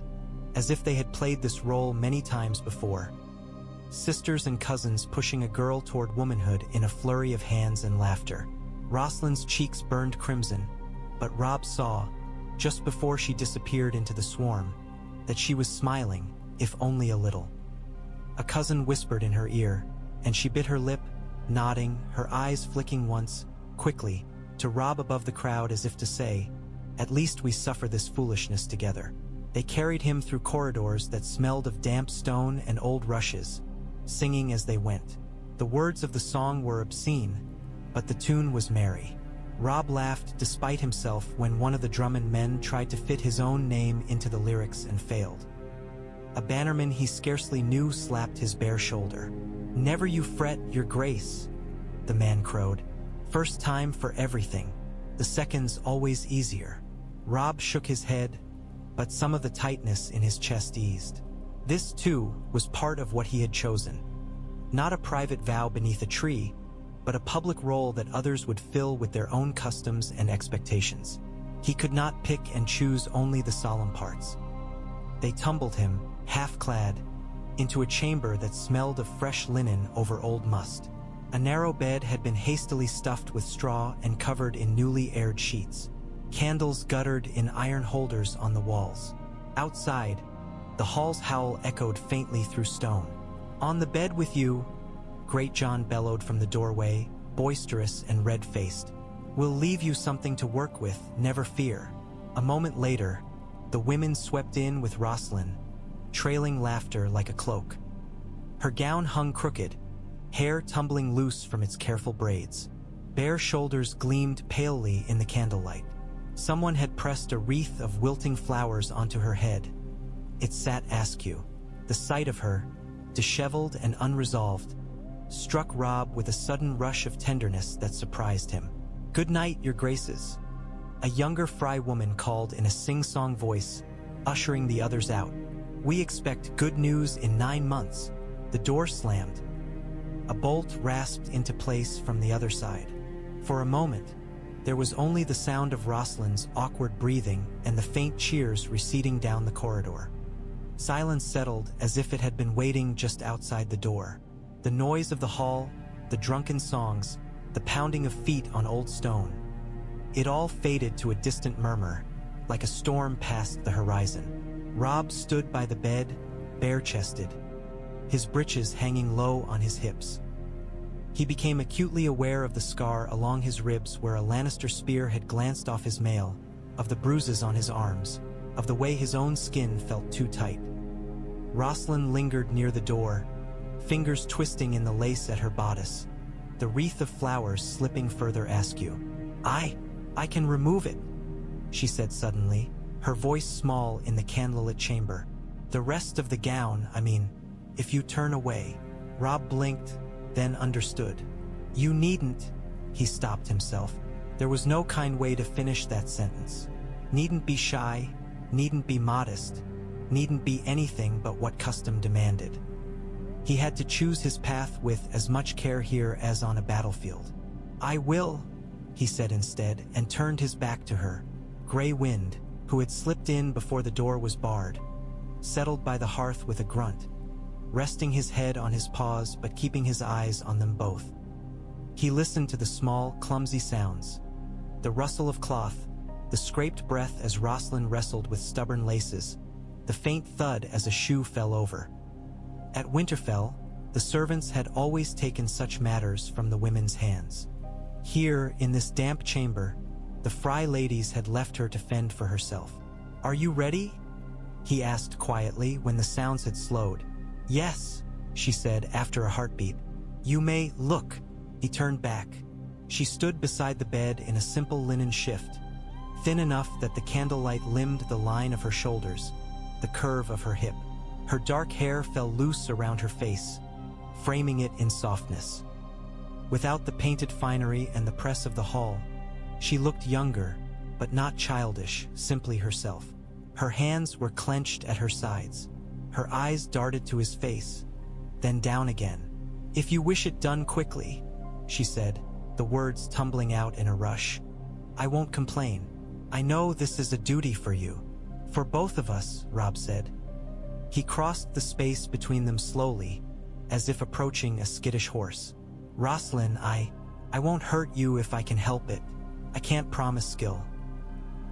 [SPEAKER 1] as if they had played this role many times before. Sisters and cousins pushing a girl toward womanhood in a flurry of hands and laughter. Roslin's cheeks burned crimson, but Robb saw, just before she disappeared into the swarm, that she was smiling, if only a little. A cousin whispered in her ear, and she bit her lip, nodding, her eyes flicking once, quickly, to Robb above the crowd as if to say, "At least we suffer this foolishness together." They carried him through corridors that smelled of damp stone and old rushes, singing as they went. The words of the song were obscene, but the tune was merry. Robb laughed despite himself when one of the Drummond men tried to fit his own name into the lyrics and failed. A bannerman he scarcely knew slapped his bare shoulder. "Never you fret, your grace," the man crowed. "First time for everything. The second's always easier." Robb shook his head, but some of the tightness in his chest eased. This, too, was part of what he had chosen. Not a private vow beneath a tree, but a public role that others would fill with their own customs and expectations. He could not pick and choose only the solemn parts. They tumbled him, half-clad, into a chamber that smelled of fresh linen over old must. A narrow bed had been hastily stuffed with straw and covered in newly aired sheets. Candles guttered in iron holders on the walls. Outside, the hall's howl echoed faintly through stone. "On the bed with you," Great John bellowed from the doorway, boisterous and red-faced. "We'll leave you something to work with, never fear." A moment later, the women swept in with Roslin, trailing laughter like a cloak. Her gown hung crooked, hair tumbling loose from its careful braids. Bare shoulders gleamed palely in the candlelight. Someone had pressed a wreath of wilting flowers onto her head. It sat askew. The sight of her, disheveled and unresolved, struck Robb with a sudden rush of tenderness that surprised him. "Good night, your graces," a younger Frey woman called in a sing-song voice, ushering the others out. "We expect good news in 9 months." The door slammed. A bolt rasped into place from the other side. For a moment, there was only the sound of Roslin's awkward breathing and the faint cheers receding down the corridor. Silence settled as if it had been waiting just outside the door. The noise of the hall, the drunken songs, the pounding of feet on old stone. It all faded to a distant murmur, like a storm past the horizon. Robb stood by the bed, bare-chested, his breeches hanging low on his hips. He became acutely aware of the scar along his ribs where a Lannister spear had glanced off his mail, of the bruises on his arms, of the way his own skin felt too tight. Roslin lingered near the door, fingers twisting in the lace at her bodice, the wreath of flowers slipping further askew. I can remove it," she said suddenly, her voice small in the candlelit chamber. "The rest of the gown, I mean, if you turn away." Robb blinked, then understood. "You needn't," he stopped himself. There was no kind way to finish that sentence. Needn't be shy, needn't be modest, needn't be anything but what custom demanded. He had to choose his path with as much care here as on a battlefield. "I will," he said instead, and turned his back to her. Grey Wind, who had slipped in before the door was barred, settled by the hearth with a grunt, resting his head on his paws but keeping his eyes on them both. He listened to the small, clumsy sounds, the rustle of cloth, the scraped breath as Roslin wrestled with stubborn laces, the faint thud as a shoe fell over. At Winterfell, the servants had always taken such matters from the women's hands. Here, in this damp chamber, the Frey ladies had left her to fend for herself. "Are you ready?" he asked quietly when the sounds had slowed. "Yes," she said after a heartbeat. "You may look." He turned back. She stood beside the bed in a simple linen shift, thin enough that the candlelight limned the line of her shoulders, the curve of her hip. Her dark hair fell loose around her face, framing it in softness. Without the painted finery and the press of the hall, she looked younger, but not childish, simply herself. Her hands were clenched at her sides. Her eyes darted to his face, then down again. "If you wish it done quickly," she said, the words tumbling out in a rush. "I won't complain. I know this is a duty for you. For both of us," Robb said. He crossed the space between them slowly, as if approaching a skittish horse. "Roslin, I won't hurt you if I can help it. I can't promise skill.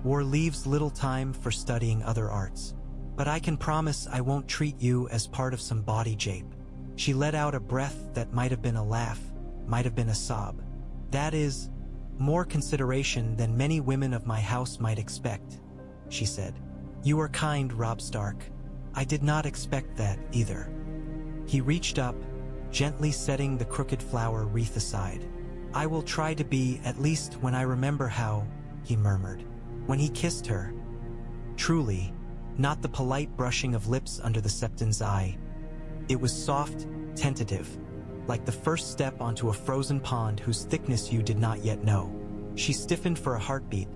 [SPEAKER 1] War leaves little time for studying other arts. But I can promise I won't treat you as part of some body jape." She let out a breath that might have been a laugh, might have been a sob. "That is more consideration than many women of my house might expect," she said. "You are kind, Robb Stark. I did not expect that, either." He reached up, gently setting the crooked flower wreath aside. "I will try to be, at least when I remember how," he murmured. When he kissed her, truly, not the polite brushing of lips under the septon's eye. It was soft, tentative, like the first step onto a frozen pond whose thickness you did not yet know. She stiffened for a heartbeat,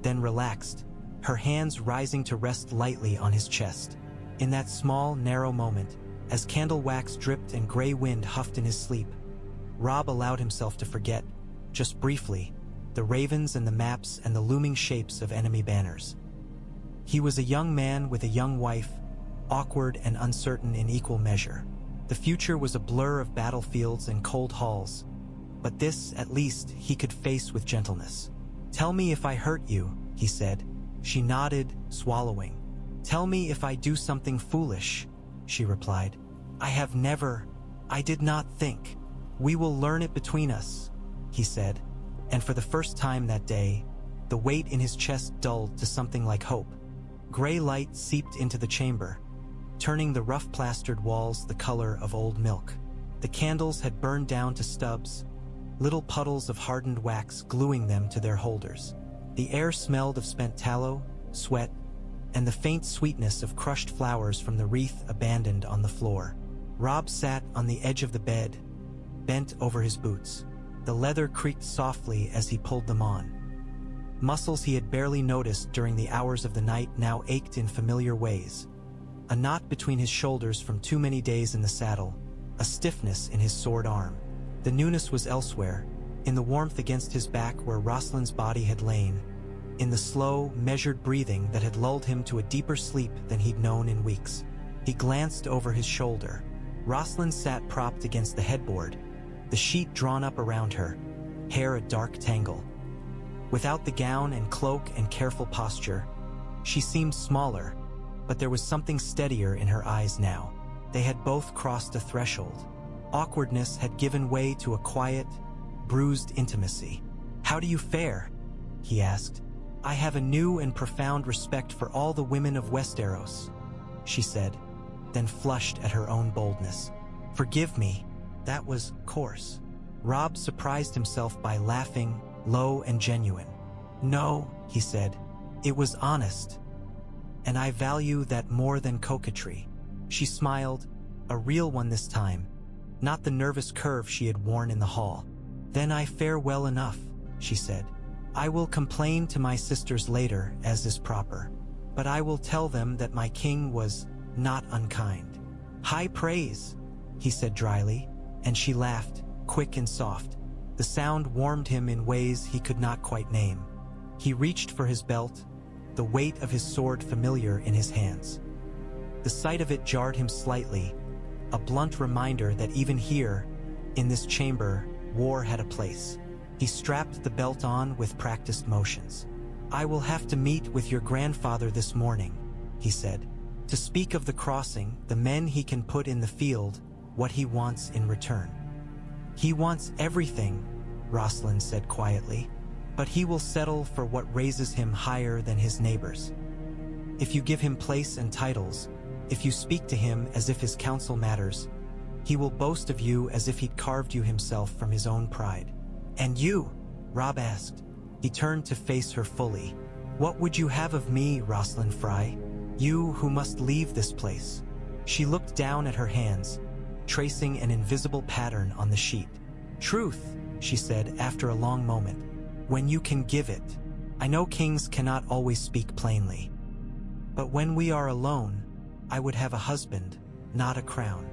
[SPEAKER 1] then relaxed, her hands rising to rest lightly on his chest. In that small, narrow moment, as candle wax dripped and Grey Wind huffed in his sleep, Robb allowed himself to forget, just briefly, the ravens and the maps and the looming shapes of enemy banners. He was a young man with a young wife, awkward and uncertain in equal measure. The future was a blur of battlefields and cold halls, but this, at least, he could face with gentleness. "Tell me if I hurt you," he said. She nodded, swallowing. "Tell me if I do something foolish," she replied. I did not think. "We will learn it between us," he said, and for the first time that day, the weight in his chest dulled to something like hope. Gray light seeped into the chamber, turning the rough-plastered walls the color of old milk. The candles had burned down to stubs, little puddles of hardened wax gluing them to their holders. The air smelled of spent tallow, sweat, and the faint sweetness of crushed flowers from the wreath abandoned on the floor. Robb sat on the edge of the bed, bent over his boots. The leather creaked softly as he pulled them on. Muscles he had barely noticed during the hours of the night now ached in familiar ways. A knot between his shoulders from too many days in the saddle, a stiffness in his sword arm. The newness was elsewhere, in the warmth against his back where Roslin's body had lain, in the slow, measured breathing that had lulled him to a deeper sleep than he'd known in weeks. He glanced over his shoulder. Roslin sat propped against the headboard, the sheet drawn up around her, hair a dark tangle. Without the gown and cloak and careful posture, she seemed smaller, but there was something steadier in her eyes now. They had both crossed a threshold. Awkwardness had given way to a quiet, bruised intimacy. "How do you fare?" he asked. "I have a new and profound respect for all the women of Westeros," she said. then flushed at her own boldness. "Forgive me, that was coarse." Robb surprised himself by laughing, low and genuine. "No," he said, "it was honest. And I value that more than coquetry." She smiled, a real one this time, not the nervous curve she had worn in the hall. "Then I fare well enough," she said. "I will complain to my sisters later, as is proper. But I will tell them that my king was not unkind." "High praise," he said dryly, and she laughed, quick and soft. The sound warmed him in ways he could not quite name. He reached for his belt, the weight of his sword familiar in his hands. The sight of it jarred him slightly, a blunt reminder that even here, in this chamber, war had a place. He strapped the belt on with practiced motions. "I will have to meet with your grandfather this morning," he said, "to speak of the crossing, the men he can put in the field, what he wants in return." "He wants everything," Roslin said quietly, "but he will settle for what raises him higher than his neighbors. If you give him place and titles, if you speak to him as if his counsel matters, he will boast of you as if he'd carved you himself from his own pride." "And you?" Robb asked. He turned to face her fully. "What would you have of me, Roslin Frey? You who must leave this place." She looked down at her hands, tracing an invisible pattern on the sheet. "Truth," she said after a long moment, "when you can give it. I know kings cannot always speak plainly. But when we are alone, I would have a husband, not a crown.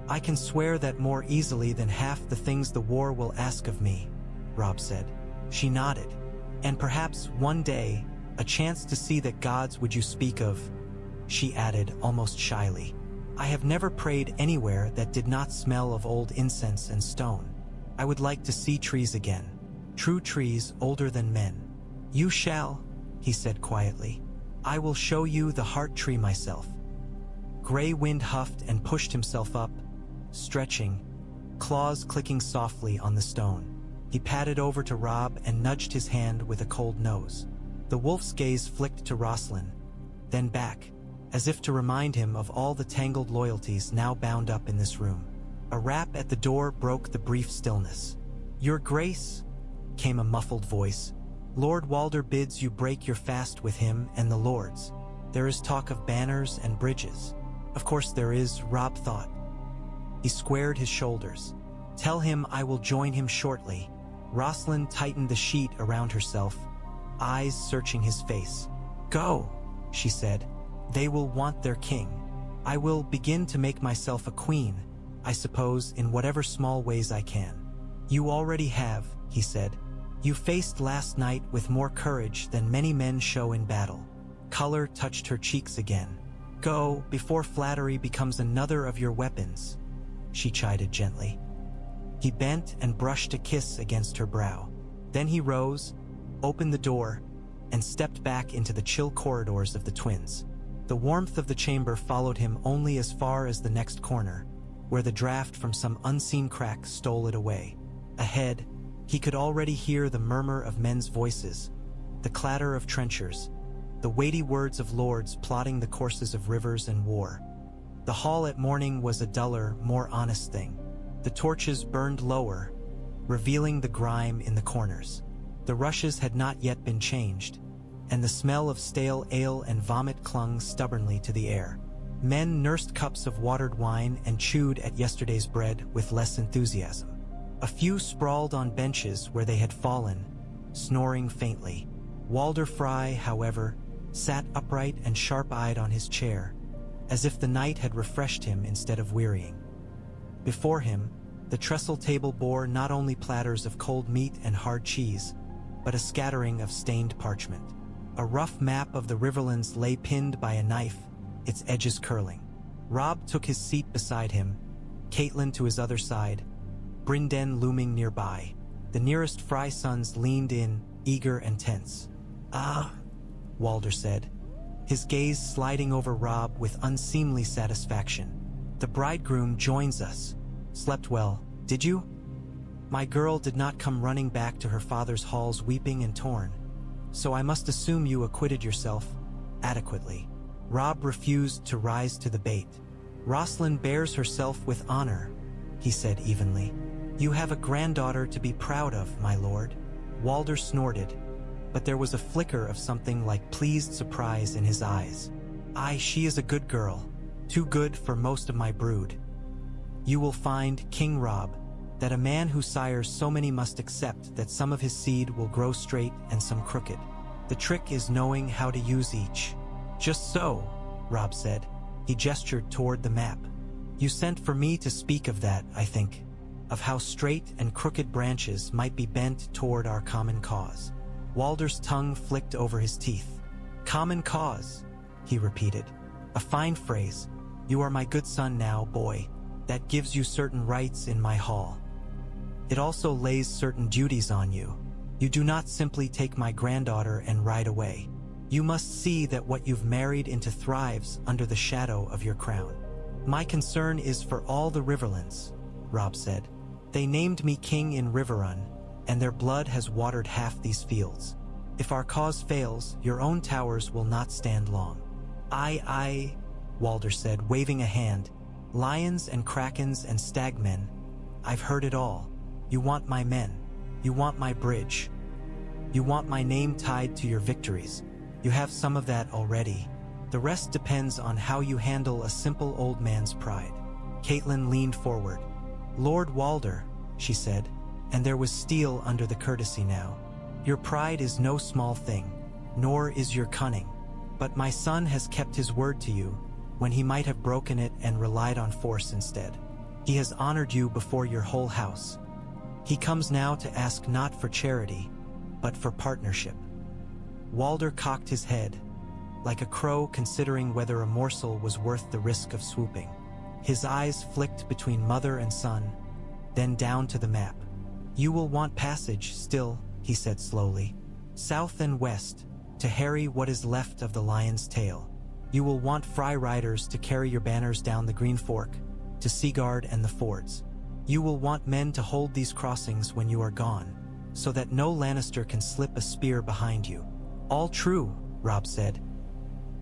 [SPEAKER 1] I can swear that more easily than half the things the war will ask of me," Robb said. She nodded. "And perhaps one day, a chance to see that gods would you speak of," she added almost shyly. "I have never prayed anywhere that did not smell of old incense and stone. I would like to see trees again, true trees older than men." "You shall," he said quietly. "I will show you the heart tree myself." Gray Wind huffed and pushed himself up, stretching, claws clicking softly on the stone. He padded over to Robb and nudged his hand with a cold nose. The wolf's gaze flicked to Roslin, then back, as if to remind him of all the tangled loyalties now bound up in this room. A rap at the door broke the brief stillness. "Your Grace," came a muffled voice, "Lord Walder bids you break your fast with him and the lords. There is talk of banners and bridges." "Of course there is," Robb thought. He squared his shoulders. "Tell him I will join him shortly." Roslin tightened the sheet around herself, eyes searching his face. "Go," she said. "They will want their king. I will begin to make myself a queen, I suppose, in whatever small ways I can." "You already have," he said. "You faced last night with more courage than many men show in battle." Color touched her cheeks again. "Go, before flattery becomes another of your weapons," she chided gently. He bent and brushed a kiss against her brow. Then he rose, opened the door, and stepped back into the chill corridors of the twins. The warmth of the chamber followed him only as far as the next corner, where the draft from some unseen crack stole it away. Ahead, he could already hear the murmur of men's voices, the clatter of trenchers, the weighty words of lords plotting the courses of rivers and war. The hall at morning was a duller, more honest thing. The torches burned lower, revealing the grime in the corners. The rushes had not yet been changed, and the smell of stale ale and vomit clung stubbornly to the air. Men nursed cups of watered wine and chewed at yesterday's bread with less enthusiasm. A few sprawled on benches where they had fallen, snoring faintly. Walder Frey, however, sat upright and sharp-eyed on his chair, as if the night had refreshed him instead of wearying. Before him, the trestle table bore not only platters of cold meat and hard cheese, but a scattering of stained parchment. A rough map of the Riverlands lay pinned by a knife, its edges curling. Robb took his seat beside him, Caitlin to his other side, Brynden looming nearby. The nearest Frey sons leaned in, eager and tense. "Ah," Walder said, his gaze sliding over Robb with unseemly satisfaction. "The bridegroom joins us. Slept well, did you?" "My girl did not come running back to her father's halls weeping and torn, so I must assume you acquitted yourself adequately." Robb refused to rise to the bait. Roslin bears herself with honor, he said evenly. You have a granddaughter to be proud of, my lord. Walder snorted, but there was a flicker of something like pleased surprise in his eyes. Aye, she is a good girl, too good for most of my brood. You will find, King Robb, that a man who sires so many must accept that some of his seed will grow straight and some crooked. The trick is knowing how to use each. Just so, Robb said. He gestured toward the map. You sent for me to speak of that, I think, of how straight and crooked branches might be bent toward our common cause. Walder's tongue flicked over his teeth. Common cause, he repeated. A fine phrase. You are my good son now, boy. That gives you certain rights in my hall. It also lays certain duties on you. You do not simply take my granddaughter and ride away. You must see that what you've married into thrives under the shadow of your crown. My concern is for all the Riverlands, Robb said. They named me king in Riverrun, and their blood has watered half these fields. If our cause fails, your own towers will not stand long. Aye, Walder said, waving a hand. Lions and krakens and stagmen. I've heard it all. You want my men. You want my bridge. You want my name tied to your victories. You have some of that already. The rest depends on how you handle a simple old man's pride. Caitlin leaned forward. Lord Walder, she said, and there was steel under the courtesy now. Your pride is no small thing, nor is your cunning. But my son has kept his word to you, when he might have broken it and relied on force instead. He has honored you before your whole house. He comes now to ask not for charity, but for partnership. Walder cocked his head, like a crow considering whether a morsel was worth the risk of swooping. His eyes flicked between mother and son, then down to the map. You will want passage still, he said slowly. South and west, to harry what is left of the lion's tail. You will want Frey riders to carry your banners down the Green Fork, to Seaguard and the fords. You will want men to hold these crossings when you are gone, so that no Lannister can slip a spear behind you. All true, Robb said.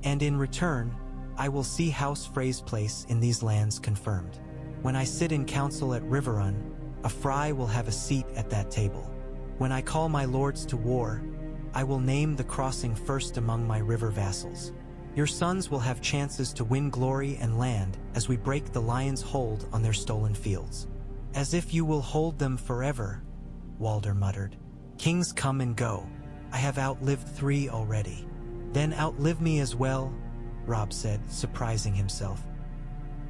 [SPEAKER 1] And in return, I will see House Frey's place in these lands confirmed. When I sit in council at Riverrun, a Frey will have a seat at that table. When I call my lords to war, I will name the crossing first among my river vassals. Your sons will have chances to win glory and land as we break the lion's hold on their stolen fields. As if you will hold them forever, Walder muttered. Kings come and go. I have outlived 3 already. Then outlive me as well, Robb said, surprising himself.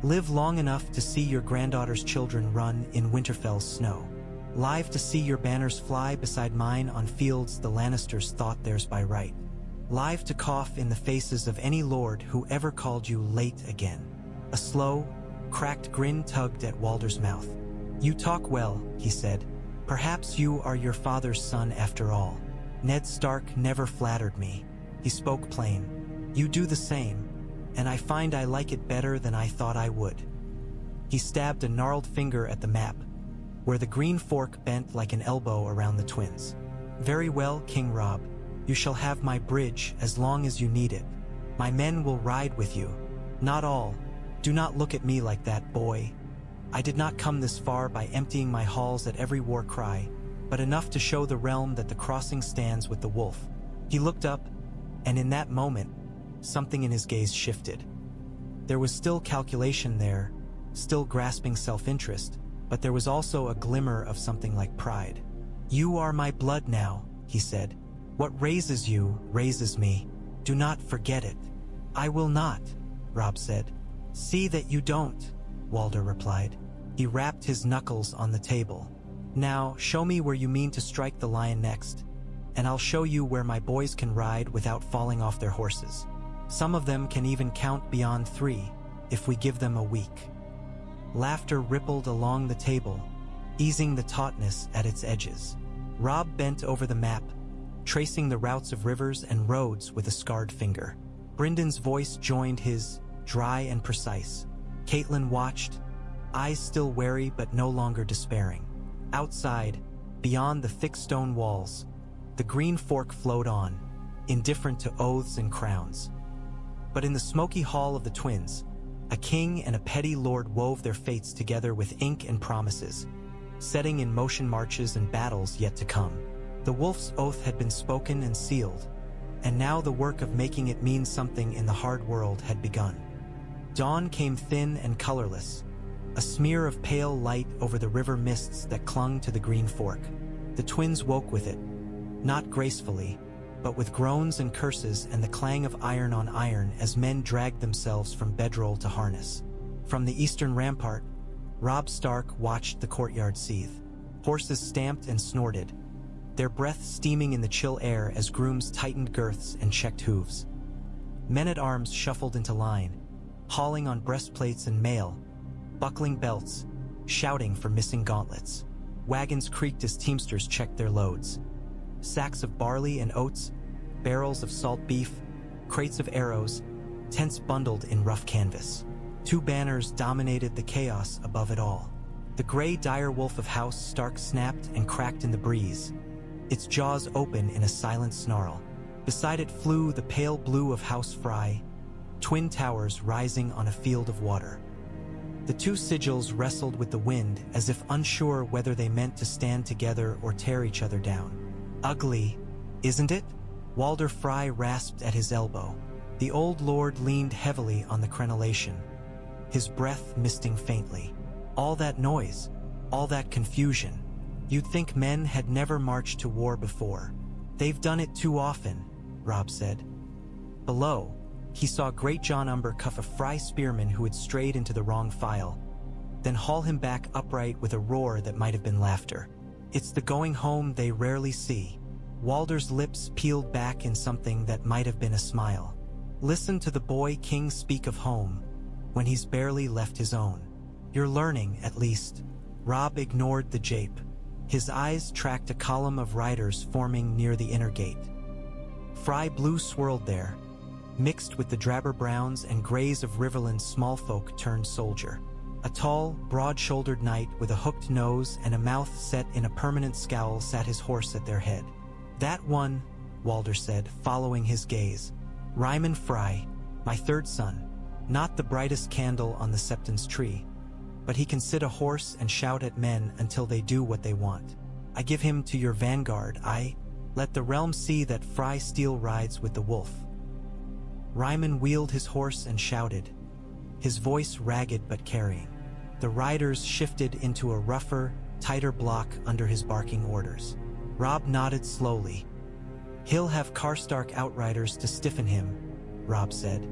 [SPEAKER 1] Live long enough to see your granddaughter's children run in Winterfell's snow. Live to see your banners fly beside mine on fields the Lannisters thought theirs by right. Live to cough in the faces of any lord who ever called you late again. A slow, cracked grin tugged at Walder's mouth. You talk well, he said. Perhaps you are your father's son after all. Ned Stark never flattered me. He spoke plain. You do the same, and I find I like it better than I thought I would. He stabbed a gnarled finger at the map, where the Green Fork bent like an elbow around the twins. Very well, King Robb. You shall have my bridge as long as you need it. My men will ride with you. Not all. Do not look at me like that, boy. I did not come this far by emptying my halls at every war cry, but enough to show the realm that the crossing stands with the wolf. He looked up, and in that moment, something in his gaze shifted. There was still calculation there, still grasping self-interest, but there was also a glimmer of something like pride. You are my blood now, he said. What raises you raises me. Do not forget it. I will not, Robb said. See that you don't, Walder replied. He rapped his knuckles on the table. Now, show me where you mean to strike the lion next, and I'll show you where my boys can ride without falling off their horses. Some of them can even count beyond 3, if we give them a week. Laughter rippled along the table, easing the tautness at its edges. Robb bent over the map, tracing the routes of rivers and roads with a scarred finger. Bryndon's voice joined his, dry and precise. Caitlin watched, eyes still wary but no longer despairing. Outside, beyond the thick stone walls, the Green Fork flowed on, indifferent to oaths and crowns. But in the smoky hall of the twins, A king and a petty lord wove their fates together with ink and promises, setting in motion marches and battles yet to come. The wolf's oath had been spoken and sealed, and now the work of making it mean something in the hard world had begun. Dawn came thin and colorless, a smear of pale light over the river mists that clung to the green fork. The twins woke with it, not gracefully, but with groans and curses and the clang of iron on iron as men dragged themselves from bedroll to harness. From the eastern rampart, Robb Stark watched the courtyard seethe. Horses stamped and snorted, their breath steaming in the chill air as grooms tightened girths and checked hooves. Men-at-arms shuffled into line, hauling on breastplates and mail, buckling belts, shouting for missing gauntlets. Wagons creaked as teamsters checked their loads. Sacks of barley and oats, barrels of salt beef, crates of arrows, tents bundled in rough canvas. Two banners dominated the chaos above it all. The gray dire wolf of House Stark snapped and cracked in the breeze, its jaws open in a silent snarl. Beside it flew the pale blue of House Frey, twin towers rising on a field of water. The two sigils wrestled with the wind as if unsure whether they meant to stand together or tear each other down. Ugly, isn't it? Walder Frey rasped at his elbow. The old lord leaned heavily on the crenellation, his breath misting faintly. All that noise, all that confusion. You'd think men had never marched to war before. They've done it too often, Robb said. Below, he saw Great John Umber cuff a Frey spearman who had strayed into the wrong file, then haul him back upright with a roar that might have been laughter. It's the going home they rarely see. Walder's lips peeled back in something that might have been a smile. Listen to the boy king speak of home, when he's barely left his own. You're learning, at least. Robb ignored the jape. His eyes tracked a column of riders forming near the inner gate. Frey blue swirled there, mixed with the drabber browns and grays of Riverlands small folk turned soldier. A tall, broad-shouldered knight with a hooked nose and a mouth set in a permanent scowl sat his horse at their head. That one, Walder said, following his gaze. Ryman Frey, my third son, not the brightest candle on the Septon's tree, but he can sit a horse and shout at men until they do what they want. I give him to your vanguard. I let the realm see that Frey steel rides with the wolf. Ryman wheeled his horse and shouted, his voice ragged but carrying. The riders shifted into a rougher, tighter block under his barking orders. Robb nodded slowly. He'll have Karstark outriders to stiffen him, Robb said,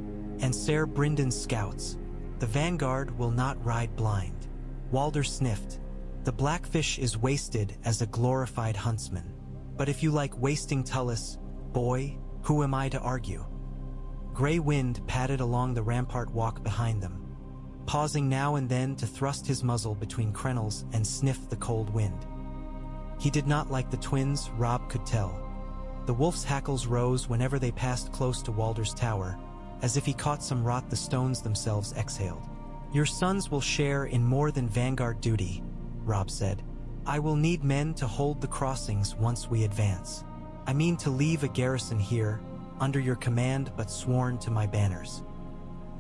[SPEAKER 1] and Ser Bryndon's scouts. The vanguard will not ride blind. Walder sniffed. The blackfish is wasted as a glorified huntsman. But if you like wasting Tullis, boy, who am I to argue? Gray wind padded along the rampart walk behind them, pausing now and then to thrust his muzzle between crenels and sniff the cold wind. He did not like the twins, Robb could tell. The wolf's hackles rose whenever they passed close to Walder's tower, as if he caught some rot the stones themselves exhaled. Your sons will share in more than vanguard duty, Robb said. I will need men to hold the crossings once we advance. I mean to leave a garrison here, under your command but sworn to my banners.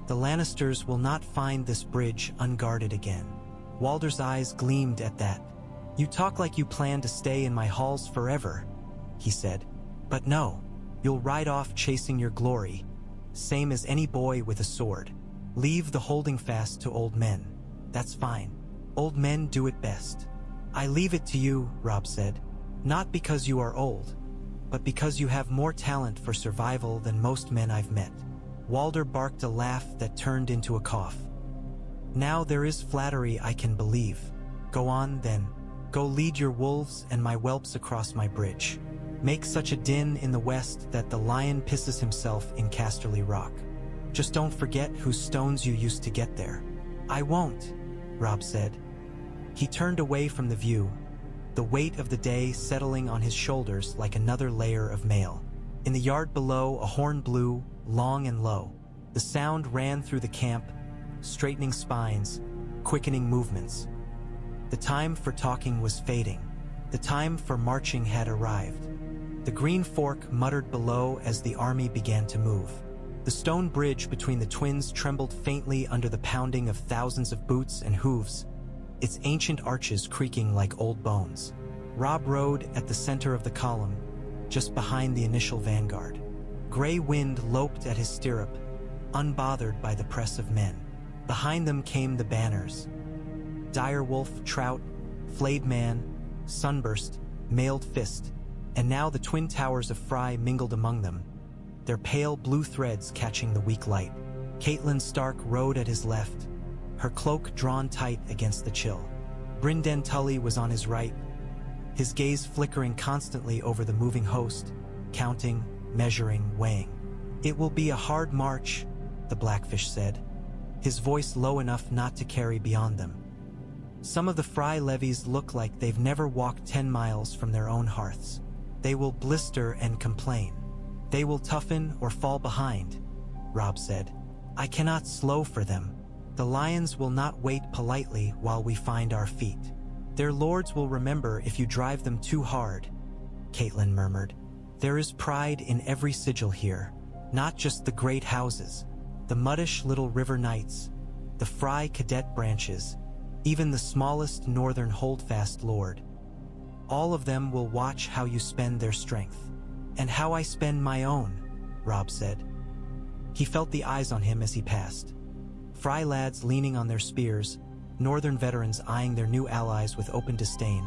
[SPEAKER 1] The Lannisters will not find this bridge unguarded again. Walder's eyes gleamed at that. You talk like you plan to stay in my halls forever, he said. But no, you'll ride off chasing your glory, same as any boy with a sword. Leave the holding fast to old men. That's fine. Old men do it best. I leave it to you, Robb said, not because you are old, but because you have more talent for survival than most men I've met. Walder barked a laugh that turned into a cough. Now there is flattery I can believe. Go on, then. Go lead your wolves and my whelps across my bridge. Make such a din in the west that the lion pisses himself in Casterly Rock. Just don't forget whose stones you used to get there. I won't, Robb said. He turned away from the view, the weight of the day settling on his shoulders like another layer of mail. In the yard below, a horn blew, long and low. The sound ran through the camp, straightening spines, quickening movements. The time for talking was fading. The time for marching had arrived. The green fork muttered below as the army began to move. The stone bridge between the twins trembled faintly under the pounding of thousands of boots and hooves, its ancient arches creaking like old bones. Robb rode at the center of the column, just behind the initial vanguard. Gray wind loped at his stirrup, unbothered by the press of men. Behind them came the banners. Direwolf, Trout, Flayed Man, Sunburst, Mailed Fist, and now the twin towers of Frey mingled among them, their pale blue threads catching the weak light. Catelyn Stark rode at his left, her cloak drawn tight against the chill. Brynden Tully was on his right, his gaze flickering constantly over the moving host, counting, measuring, weighing. "It will be a hard march," the Blackfish said, his voice low enough not to carry beyond them. "Some of the Frey levies look like they've never walked 10 miles from their own hearths. They will blister and complain. They will toughen or fall behind," Robb said. "I cannot slow for them. The lions will not wait politely while we find our feet. Their lords will remember if you drive them too hard," Catelyn murmured. "There is pride in every sigil here, not just the great houses, the muddish little river knights, the Frey cadet branches, even the smallest northern holdfast lord. All of them will watch how you spend their strength. And how I spend my own," Robb said. He felt the eyes on him as he passed. Frey lads leaning on their spears, northern veterans eyeing their new allies with open disdain,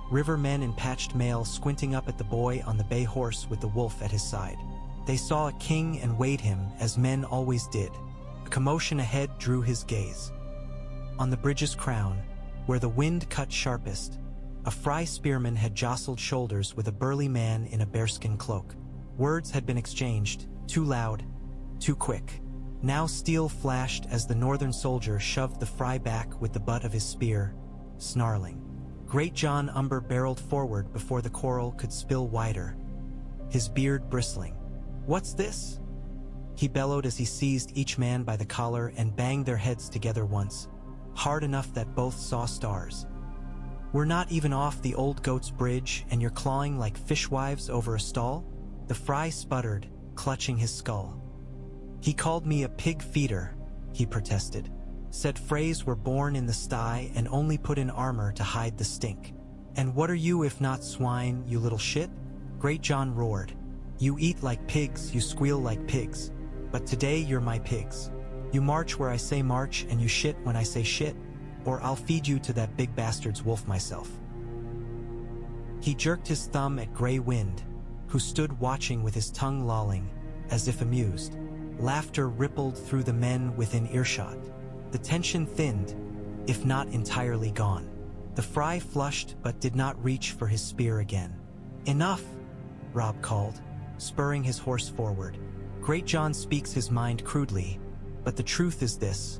[SPEAKER 1] river men in patched mail squinting up at the boy on the bay horse with the wolf at his side. They saw a king and weighed him, as men always did. A commotion ahead drew his gaze. On the bridge's crown, where the wind cut sharpest, a Frey spearman had jostled shoulders with a burly man in a bearskin cloak. Words had been exchanged, too loud, too quick. Now steel flashed as the northern soldier shoved the Frey back with the butt of his spear, snarling. Great John Umber barreled forward before the quarrel could spill wider, his beard bristling. "What's this?" he bellowed as he seized each man by the collar and banged their heads together once, hard enough that both saw stars. "We're not even off the old goat's bridge, and you're clawing like fishwives over a stall?" The Frey sputtered, clutching his skull. "He called me a pig feeder," he protested. "Said Freys were born in the sty and only put in armor to hide the stink. And what are you if not swine, you little shit?" Great John roared. "You eat like pigs, you squeal like pigs. But today you're my pigs. You march where I say march and you shit when I say shit, or I'll feed you to that big bastard's wolf myself." He jerked his thumb at Grey Wind, who stood watching with his tongue lolling, as if amused. Laughter rippled through the men within earshot. The tension thinned, if not entirely gone. The Frey flushed but did not reach for his spear again. "Enough," Robb called, spurring his horse forward. "Great John speaks his mind crudely, but the truth is this.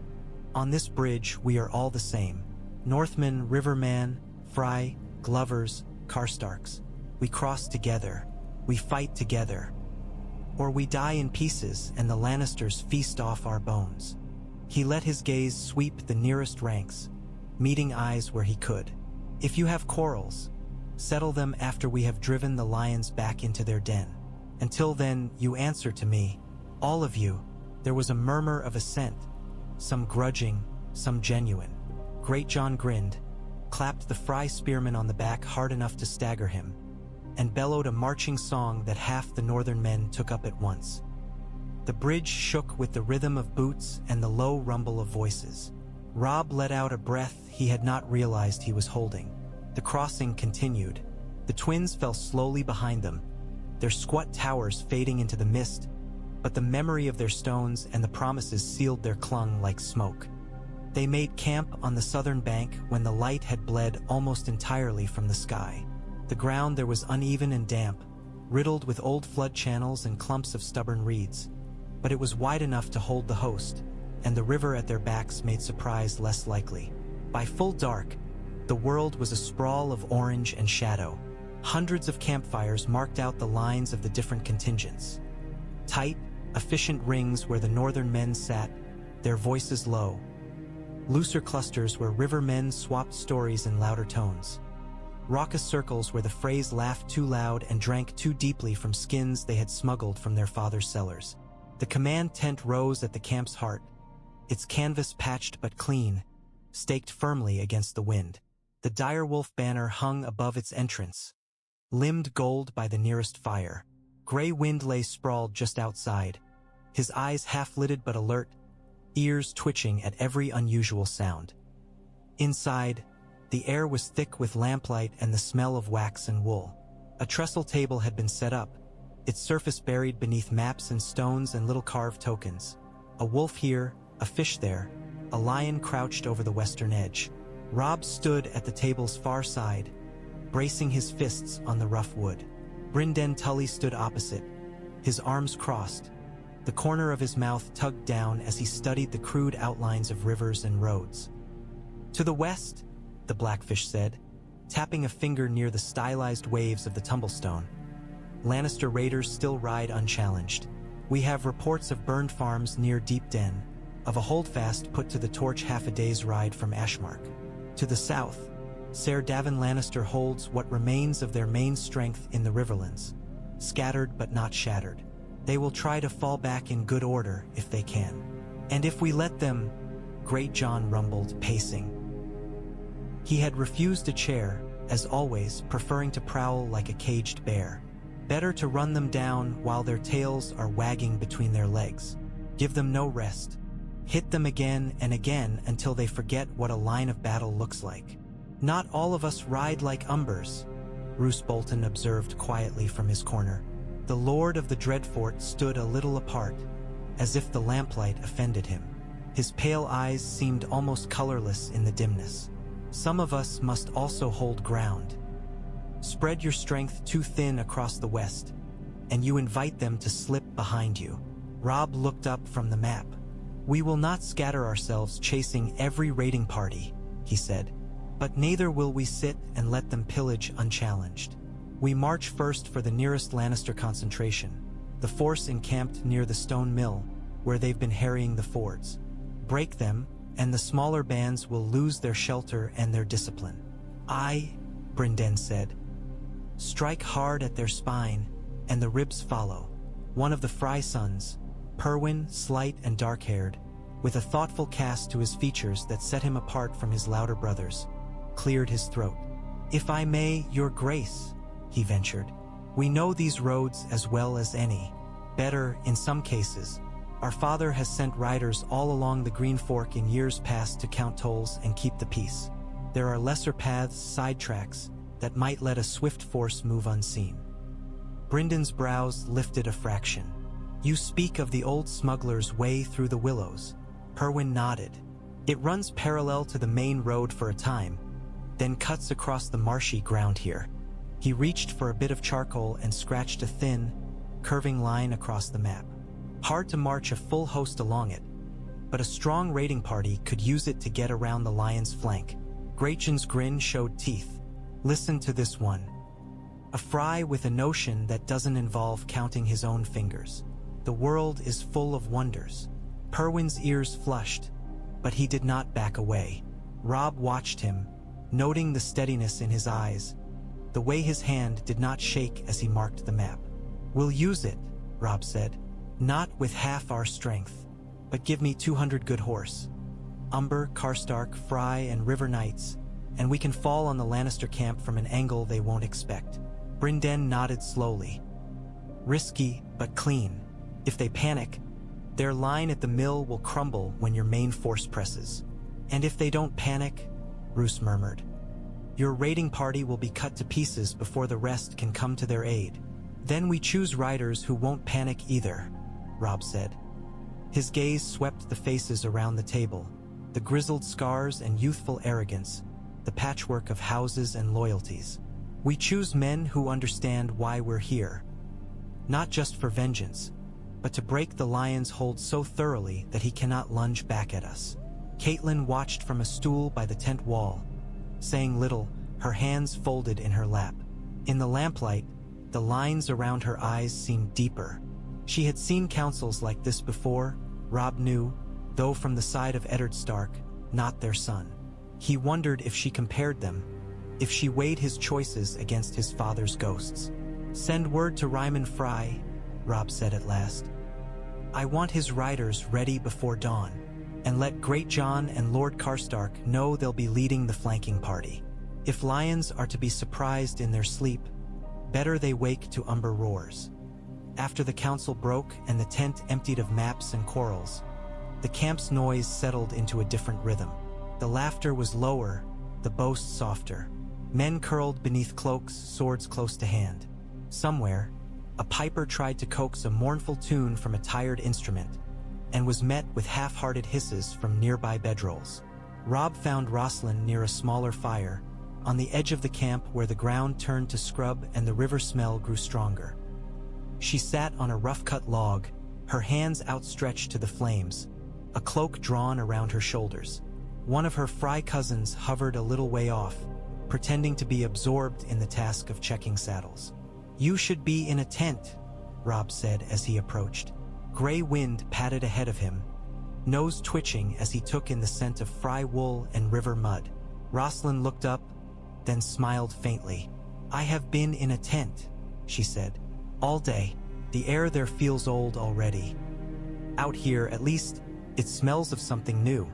[SPEAKER 1] On this bridge we are all the same. Northmen, Riverman, Frey, Glovers, Karstarks. We cross together. We fight together. Or we die in pieces and the Lannisters feast off our bones." He let his gaze sweep the nearest ranks, meeting eyes where he could. "If you have quarrels, settle them after we have driven the lions back into their den. Until then, you answer to me, all of you." There was a murmur of assent, some grudging, some genuine. Great John grinned, clapped the Frey spearman on the back hard enough to stagger him, and bellowed a marching song that half the northern men took up at once. The bridge shook with the rhythm of boots and the low rumble of voices. Robb let out a breath he had not realized he was holding. The crossing continued. The twins fell slowly behind them, their squat towers fading into the mist, but the memory of their stones and the promises sealed their clung like smoke. They made camp on the southern bank when the light had bled almost entirely from the sky. The ground there was uneven and damp, riddled with old flood channels and clumps of stubborn reeds, but it was wide enough to hold the host, and the river at their backs made surprise less likely. By full dark, the world was a sprawl of orange and shadow. Hundreds of campfires marked out the lines of the different contingents. Tight, efficient rings where the northern men sat, their voices low. Looser clusters where river men swapped stories in louder tones. Raucous circles where the Freys laughed too loud and drank too deeply from skins they had smuggled from their father's cellars. The command tent rose at the camp's heart, its canvas patched but clean, staked firmly against the wind. The direwolf banner hung above its entrance, limned gold by the nearest fire. Gray Wind lay sprawled just outside, his eyes half-lidded but alert, ears twitching at every unusual sound. Inside, the air was thick with lamplight and the smell of wax and wool. A trestle table had been set up, its surface buried beneath maps and stones and little carved tokens. A wolf here, a fish there, a lion crouched over the western edge. Robb stood at the table's far side, bracing his fists on the rough wood. Brynden Tully stood opposite, his arms crossed, the corner of his mouth tugged down as he studied the crude outlines of rivers and roads. To the west, the Blackfish said, tapping a finger near the stylized waves of the Tumblestone. Lannister raiders still ride unchallenged. We have reports of burned farms near Deep Den, of a holdfast put to the torch half a day's ride from Ashmark. To the south, Ser Davin Lannister holds what remains of their main strength in the Riverlands, scattered but not shattered. They will try to fall back in good order if they can. And if we let them, Great John rumbled, pacing. He had refused a chair, as always, preferring to prowl like a caged bear. Better to run them down while their tails are wagging between their legs. Give them no rest. Hit them again and again until they forget what a line of battle looks like. Not all of us ride like Umbers, Roose Bolton observed quietly from his corner. The Lord of the Dreadfort stood a little apart, as if the lamplight offended him. His pale eyes seemed almost colorless in the dimness. Some of us must also hold ground. Spread your strength too thin across the west, and you invite them to slip behind you. Robb looked up from the map. We will not scatter ourselves chasing every raiding party, he said. But neither will we sit and let them pillage unchallenged. We march first for the nearest Lannister concentration, the force encamped near the stone mill, where they've been harrying the fords. Break them, and the smaller bands will lose their shelter and their discipline. Aye, Brynden said. Strike hard at their spine, and the ribs follow. One of the Frey sons, Perwyn, slight and dark-haired, with a thoughtful cast to his features that set him apart from his louder brothers, cleared his throat. If I may, your grace, he ventured. We know these roads as well as any. Better, in some cases. Our father has sent riders all along the Green Fork in years past to count tolls and keep the peace. There are lesser paths, side tracks, that might let a swift force move unseen. Brynden's brows lifted a fraction. You speak of the old smuggler's way through the willows. Perwyn nodded. It runs parallel to the main road for a time, then cuts across the marshy ground here. He reached for a bit of charcoal and scratched a thin, curving line across the map. Hard to march a full host along it, but a strong raiding party could use it to get around the lion's flank. Greatjon's grin showed teeth. Listen to this one. A Frey with a notion that doesn't involve counting his own fingers. The world is full of wonders. Perwyn's ears flushed, but he did not back away. Robb watched him, noting the steadiness in his eyes, the way his hand did not shake as he marked the map. We'll use it, Robb said. Not with half our strength, but give me 200 good horse. Umber, Karstark, Frey, and River Knights, and we can fall on the Lannister camp from an angle they won't expect. Brynden nodded slowly. Risky, but clean. If they panic, their line at the mill will crumble when your main force presses. And if they don't panic, Roose murmured, your raiding party will be cut to pieces before the rest can come to their aid. Then we choose riders who won't panic either, Robb said. His gaze swept the faces around the table, the grizzled scars and youthful arrogance, the patchwork of houses and loyalties. We choose men who understand why we're here, not just for vengeance, but to break the lion's hold so thoroughly that he cannot lunge back at us. Catelyn watched from a stool by the tent wall, saying little, her hands folded in her lap. In the lamplight, the lines around her eyes seemed deeper. She had seen councils like this before, Robb knew, though from the side of Eddard Stark, not their son. He wondered if she compared them, if she weighed his choices against his father's ghosts. Send word to Ryman Frey, Robb said at last. I want his riders ready before dawn, and let Great John and Lord Karstark know they'll be leading the flanking party. If lions are to be surprised in their sleep, better they wake to umber roars. After the council broke and the tent emptied of maps and quarrels, the camp's noise settled into a different rhythm. The laughter was lower, the boasts softer. Men curled beneath cloaks, swords close to hand. Somewhere, a piper tried to coax a mournful tune from a tired instrument, and was met with half-hearted hisses from nearby bedrolls. Robb found Roslin near a smaller fire, on the edge of the camp where the ground turned to scrub and the river smell grew stronger. She sat on a rough-cut log, her hands outstretched to the flames, a cloak drawn around her shoulders. One of her Frey cousins hovered a little way off, pretending to be absorbed in the task of checking saddles. "You should be in a tent," Robb said as he approached. Gray wind patted ahead of him, nose twitching as he took in the scent of Frey wool and river mud. Roslin looked up, then smiled faintly. "I have been in a tent," she said. "All day. The air there feels old already. Out here, at least, it smells of something new."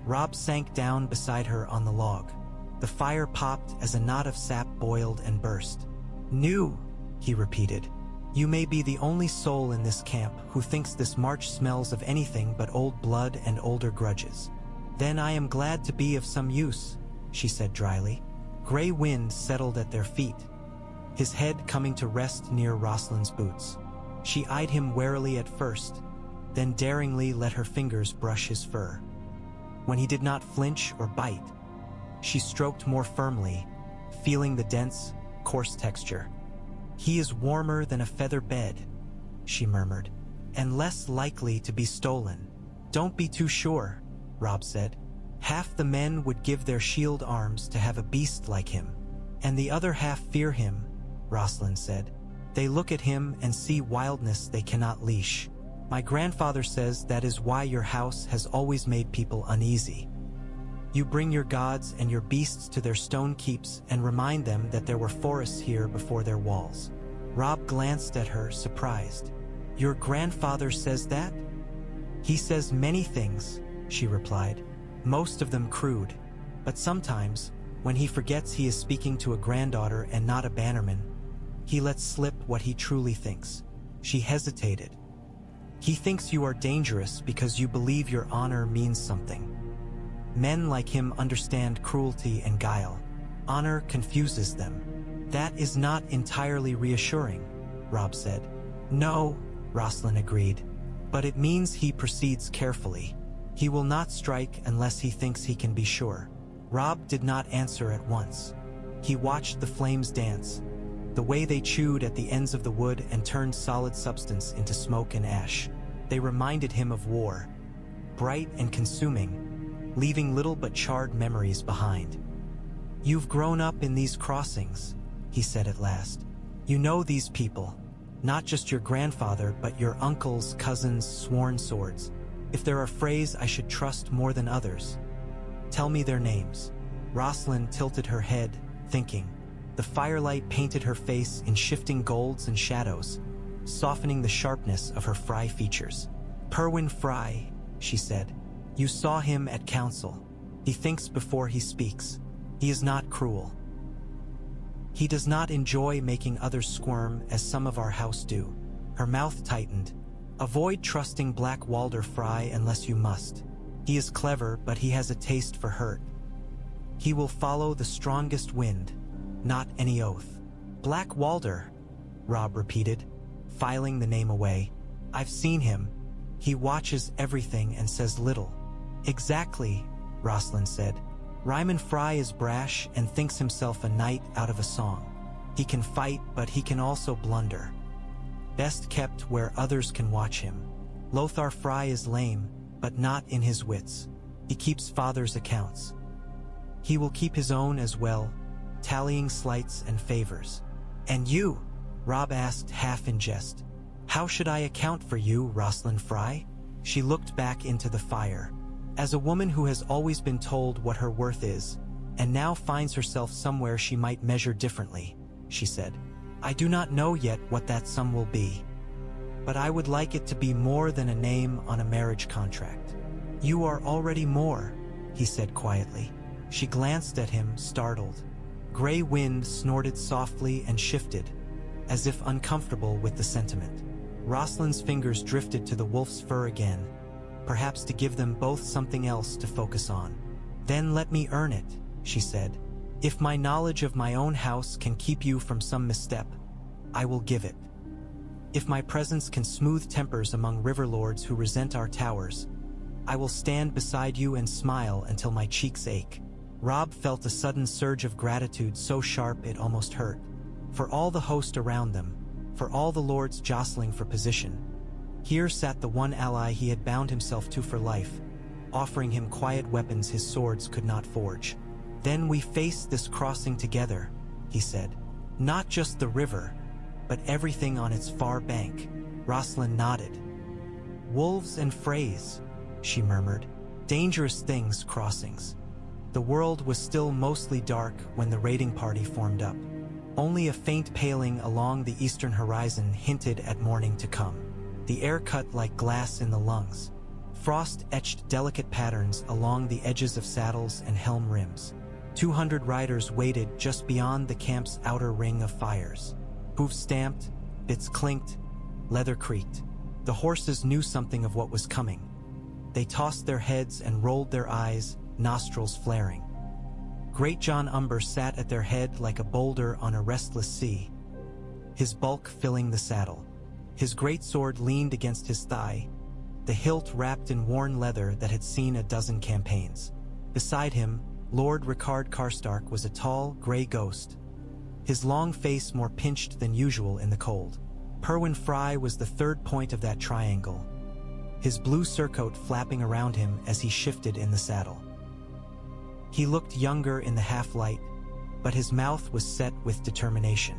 [SPEAKER 1] Robb sank down beside her on the log. The fire popped as a knot of sap boiled and burst. "New," he repeated. "You may be the only soul in this camp who thinks this march smells of anything but old blood and older grudges. Then I am glad to be of some use," she said dryly. Gray wind settled at their feet, his head coming to rest near Roslin's boots. She eyed him warily at first, then daringly let her fingers brush his fur. When he did not flinch or bite, she stroked more firmly, feeling the dense, coarse texture. "He is warmer than a feather bed," she murmured, "and less likely to be stolen." "Don't be too sure," Robb said. "Half the men would give their shield arms to have a beast like him, and the other half fear him," Roslin said. "They look at him and see wildness they cannot leash. My grandfather says that is why your house has always made people uneasy. You bring your gods and your beasts to their stone keeps and remind them that there were forests here before their walls." Robb glanced at her, surprised. "Your grandfather says that?" "He says many things," she replied, "most of them crude. But sometimes, when he forgets he is speaking to a granddaughter and not a bannerman, he lets slip what he truly thinks." She hesitated. "He thinks you are dangerous because you believe your honor means something. Men like him understand cruelty and guile. Honor confuses them." "That is not entirely reassuring," Robb said. "No," Roslin agreed, "but it means he proceeds carefully. He will not strike unless he thinks he can be sure." Robb did not answer at once. He watched the flames dance, the way they chewed at the ends of the wood and turned solid substance into smoke and ash. They reminded him of war, bright and consuming, leaving little but charred memories behind. "You've grown up in these crossings," he said at last. "You know these people, not just your grandfather, but your uncles, cousins, sworn swords. If there are Freys I should trust more than others, tell me their names." Roslin tilted her head, thinking. The firelight painted her face in shifting golds and shadows, softening the sharpness of her Frey features. "Perwyn Frey," she said. "You saw him at council. He thinks before he speaks. He is not cruel. He does not enjoy making others squirm as some of our house do." Her mouth tightened. "Avoid trusting Black Walder Frey unless you must. He is clever, but he has a taste for hurt. He will follow the strongest wind, not any oath." "Black Walder," Robb repeated, filing the name away. "I've seen him. He watches everything and says little." "Exactly," Roslin said. "Ryman Frey is brash and thinks himself a knight out of a song. He can fight, but he can also blunder. Best kept where others can watch him. Lothar Frey is lame, but not in his wits. He keeps father's accounts. He will keep his own as well, tallying slights and favors." "And you?" Robb asked half in jest. "How should I account for you, Roslin Frey?" She looked back into the fire. As a woman who has always been told what her worth is, and now finds herself somewhere she might measure differently, she said, "I do not know yet what that sum will be. But I would like it to be more than a name on a marriage contract. You are already more, he said quietly. She glanced at him, startled. Gray wind snorted softly and shifted, as if uncomfortable with the sentiment. Roslin's fingers drifted to the wolf's fur again, perhaps to give them both something else to focus on. Then let me earn it, she said. If my knowledge of my own house can keep you from some misstep, I will give it. If my presence can smooth tempers among river lords who resent our towers, I will stand beside you and smile until my cheeks ache. Robb felt a sudden surge of gratitude so sharp it almost hurt. For all the host around them, for all the lords jostling for position, here sat the one ally he had bound himself to for life, offering him quiet weapons his swords could not forge. Then we face this crossing together, he said. Not just the river, but everything on its far bank. Roslin nodded. Wolves and Freys, she murmured. Dangerous things, crossings. The world was still mostly dark when the raiding party formed up. Only a faint paling along the eastern horizon hinted at morning to come. The air cut like glass in the lungs. Frost etched delicate patterns along the edges of saddles and helm rims. 200 riders waited just beyond the camp's outer ring of fires. Hoofs stamped, bits clinked, leather creaked. The horses knew something of what was coming. They tossed their heads and rolled their eyes, nostrils flaring. Great John Umber sat at their head like a boulder on a restless sea, his bulk filling the saddle. His great sword leaned against his thigh, the hilt wrapped in worn leather that had seen a dozen campaigns. Beside him, Lord Rickard Karstark was a tall, gray ghost, his long face more pinched than usual in the cold. Perwyn Frey was the third point of that triangle, his blue surcoat flapping around him as he shifted in the saddle. He looked younger in the half-light, but his mouth was set with determination.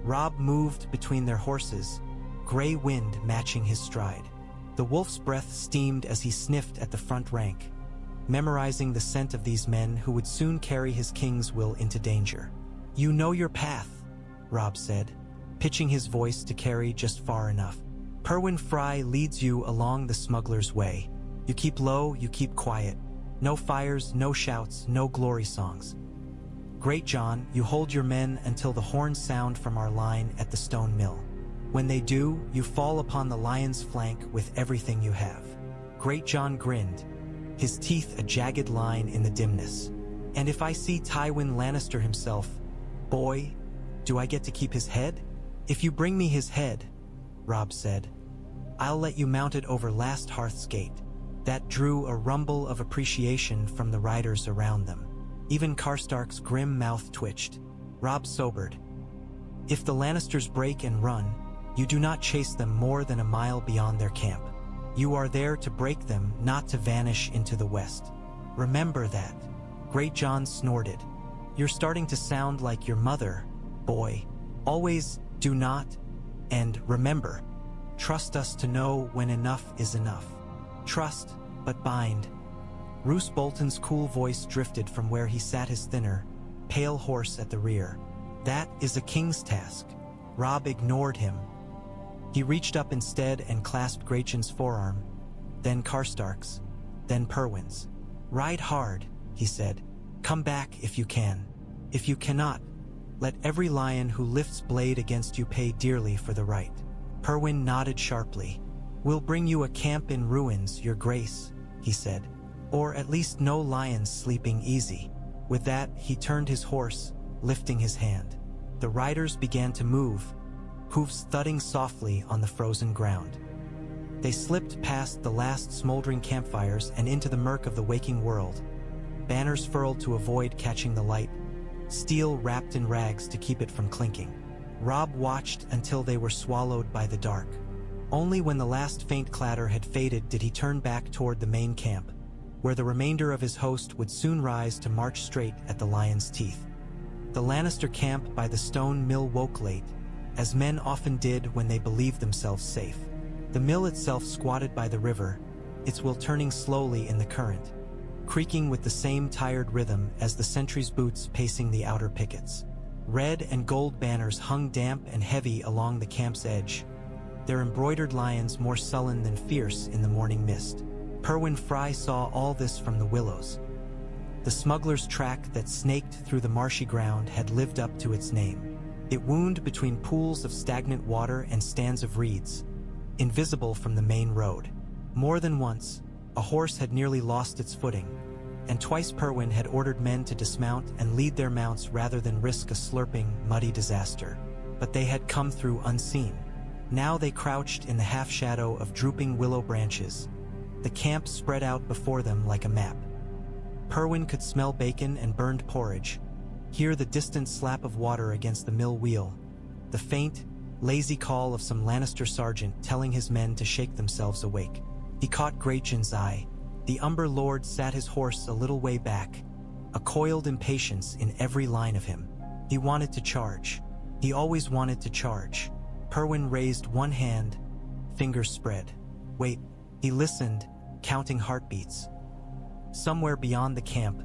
[SPEAKER 1] Robb moved between their horses, gray wind matching his stride. The wolf's breath steamed as he sniffed at the front rank, memorizing the scent of these men who would soon carry his king's will into danger. You know your path, Robb said, pitching his voice to carry just far enough. Perwyn Frey leads you along the smuggler's way. You keep low, you keep quiet. No fires, no shouts, no glory songs. Great John, you hold your men until the horns sound from our line at the stone mill. When they do, you fall upon the lion's flank with everything you have. Great John grinned, his teeth a jagged line in the dimness. And if I see Tywin Lannister himself, boy, do I get to keep his head? If you bring me his head, Robb said, I'll let you mount it over last Hearth's gate. That drew a rumble of appreciation from the riders around them. Even Karstark's grim mouth twitched. Robb sobered. If the Lannisters break and run, you do not chase them more than a mile beyond their camp. You are there to break them, not to vanish into the west. Remember that. Great John snorted. You're starting to sound like your mother, boy. Always do not, and remember, trust us to know when enough is enough. Trust, but bind. Roose Bolton's cool voice drifted from where he sat his thinner, pale horse at the rear. That is a king's task. Robb ignored him. He reached up instead and clasped Gretchen's forearm, then Karstark's, then Perwyn's. Ride hard, he said. Come back if you can. If you cannot, let every lion who lifts blade against you pay dearly for the right. Perwyn nodded sharply. We'll bring you a camp in ruins, your grace, he said. Or at least no lions sleeping easy. With that, he turned his horse, lifting his hand. The riders began to move, hoofs thudding softly on the frozen ground. They slipped past the last smoldering campfires and into the murk of the waking world, banners furled to avoid catching the light, steel wrapped in rags to keep it from clinking. Robb watched until they were swallowed by the dark. Only when the last faint clatter had faded did he turn back toward the main camp, where the remainder of his host would soon rise to march straight at the lion's teeth. The Lannister camp by the stone mill woke late, as men often did when they believed themselves safe. The mill itself squatted by the river, its wheel turning slowly in the current, creaking with the same tired rhythm as the sentry's boots pacing the outer pickets. Red and gold banners hung damp and heavy along the camp's edge, their embroidered lions more sullen than fierce in the morning mist. Frey saw all this from the willows. The smuggler's track that snaked through the marshy ground had lived up to its name. It wound between pools of stagnant water and stands of reeds, invisible from the main road. More than once, a horse had nearly lost its footing, and twice Perwyn had ordered men to dismount and lead their mounts rather than risk a slurping, muddy disaster. But they had come through unseen. Now they crouched in the half-shadow of drooping willow branches, the camp spread out before them like a map. Perwyn could smell bacon and burned porridge, hear the distant slap of water against the mill wheel, the faint, lazy call of some Lannister sergeant telling his men to shake themselves awake. He caught Greatjon's eye. The Umber Lord sat his horse a little way back, a coiled impatience in every line of him. He wanted to charge. He always wanted to charge. Perwyn raised one hand, fingers spread. Wait, he listened, counting heartbeats. Somewhere beyond the camp,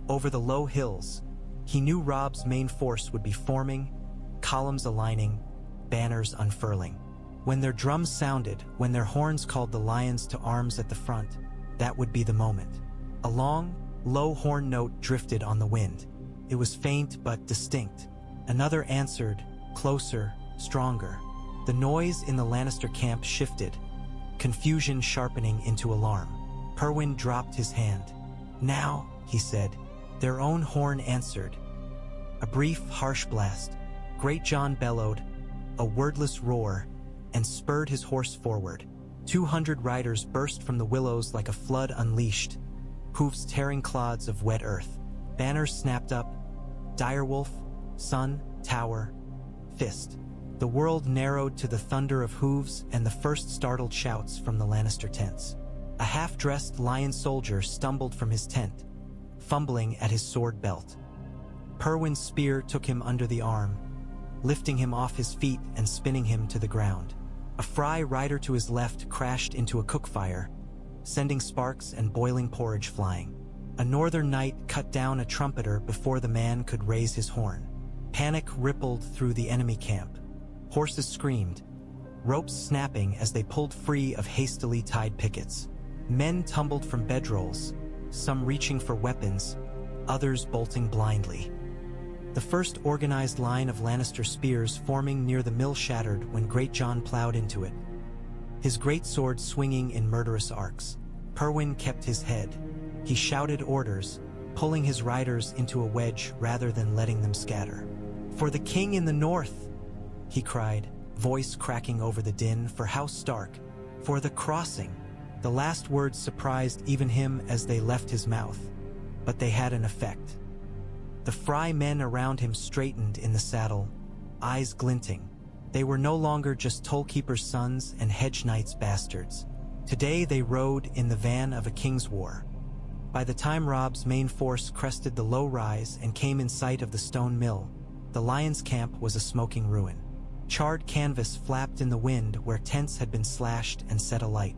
[SPEAKER 1] over the low hills, he knew Robb's main force would be forming, columns aligning, banners unfurling. When their drums sounded, when their horns called the lions to arms at the front, that would be the moment. A long, low horn note drifted on the wind. It was faint but distinct. Another answered, closer, stronger. The noise in the Lannister camp shifted, confusion sharpening into alarm. Perwyn dropped his hand. Now, he said. Their own horn answered. A brief, harsh blast. Greatjon bellowed, a wordless roar, and spurred his horse forward. 200 riders burst from the willows like a flood unleashed, hooves tearing clods of wet earth. Banners snapped up, direwolf, sun, tower, fist. The world narrowed to the thunder of hooves and the first startled shouts from the Lannister tents. A half-dressed lion soldier stumbled from his tent, fumbling at his sword belt. Perwyn's spear took him under the arm, lifting him off his feet and spinning him to the ground. A Frey rider to his left crashed into a cook fire, sending sparks and boiling porridge flying. A northern knight cut down a trumpeter before the man could raise his horn. Panic rippled through the enemy camp. Horses screamed, ropes snapping as they pulled free of hastily tied pickets. Men tumbled from bedrolls, some reaching for weapons, others bolting blindly. The first organized line of Lannister spears forming near the mill shattered when Greatjon plowed into it, his greatsword swinging in murderous arcs. Perwyn kept his head. He shouted orders, pulling his riders into a wedge rather than letting them scatter. "For the king in the north!" he cried, voice cracking over the din. "For House Stark! For the crossing!" The last words surprised even him as they left his mouth, but they had an effect. The Frey men around him straightened in the saddle, eyes glinting. They were no longer just tollkeepers' sons and hedge knights' bastards. Today they rode in the van of a king's war. By the time Robb's main force crested the low rise and came in sight of the stone mill, the Lions' camp was a smoking ruin. Charred canvas flapped in the wind where tents had been slashed and set alight.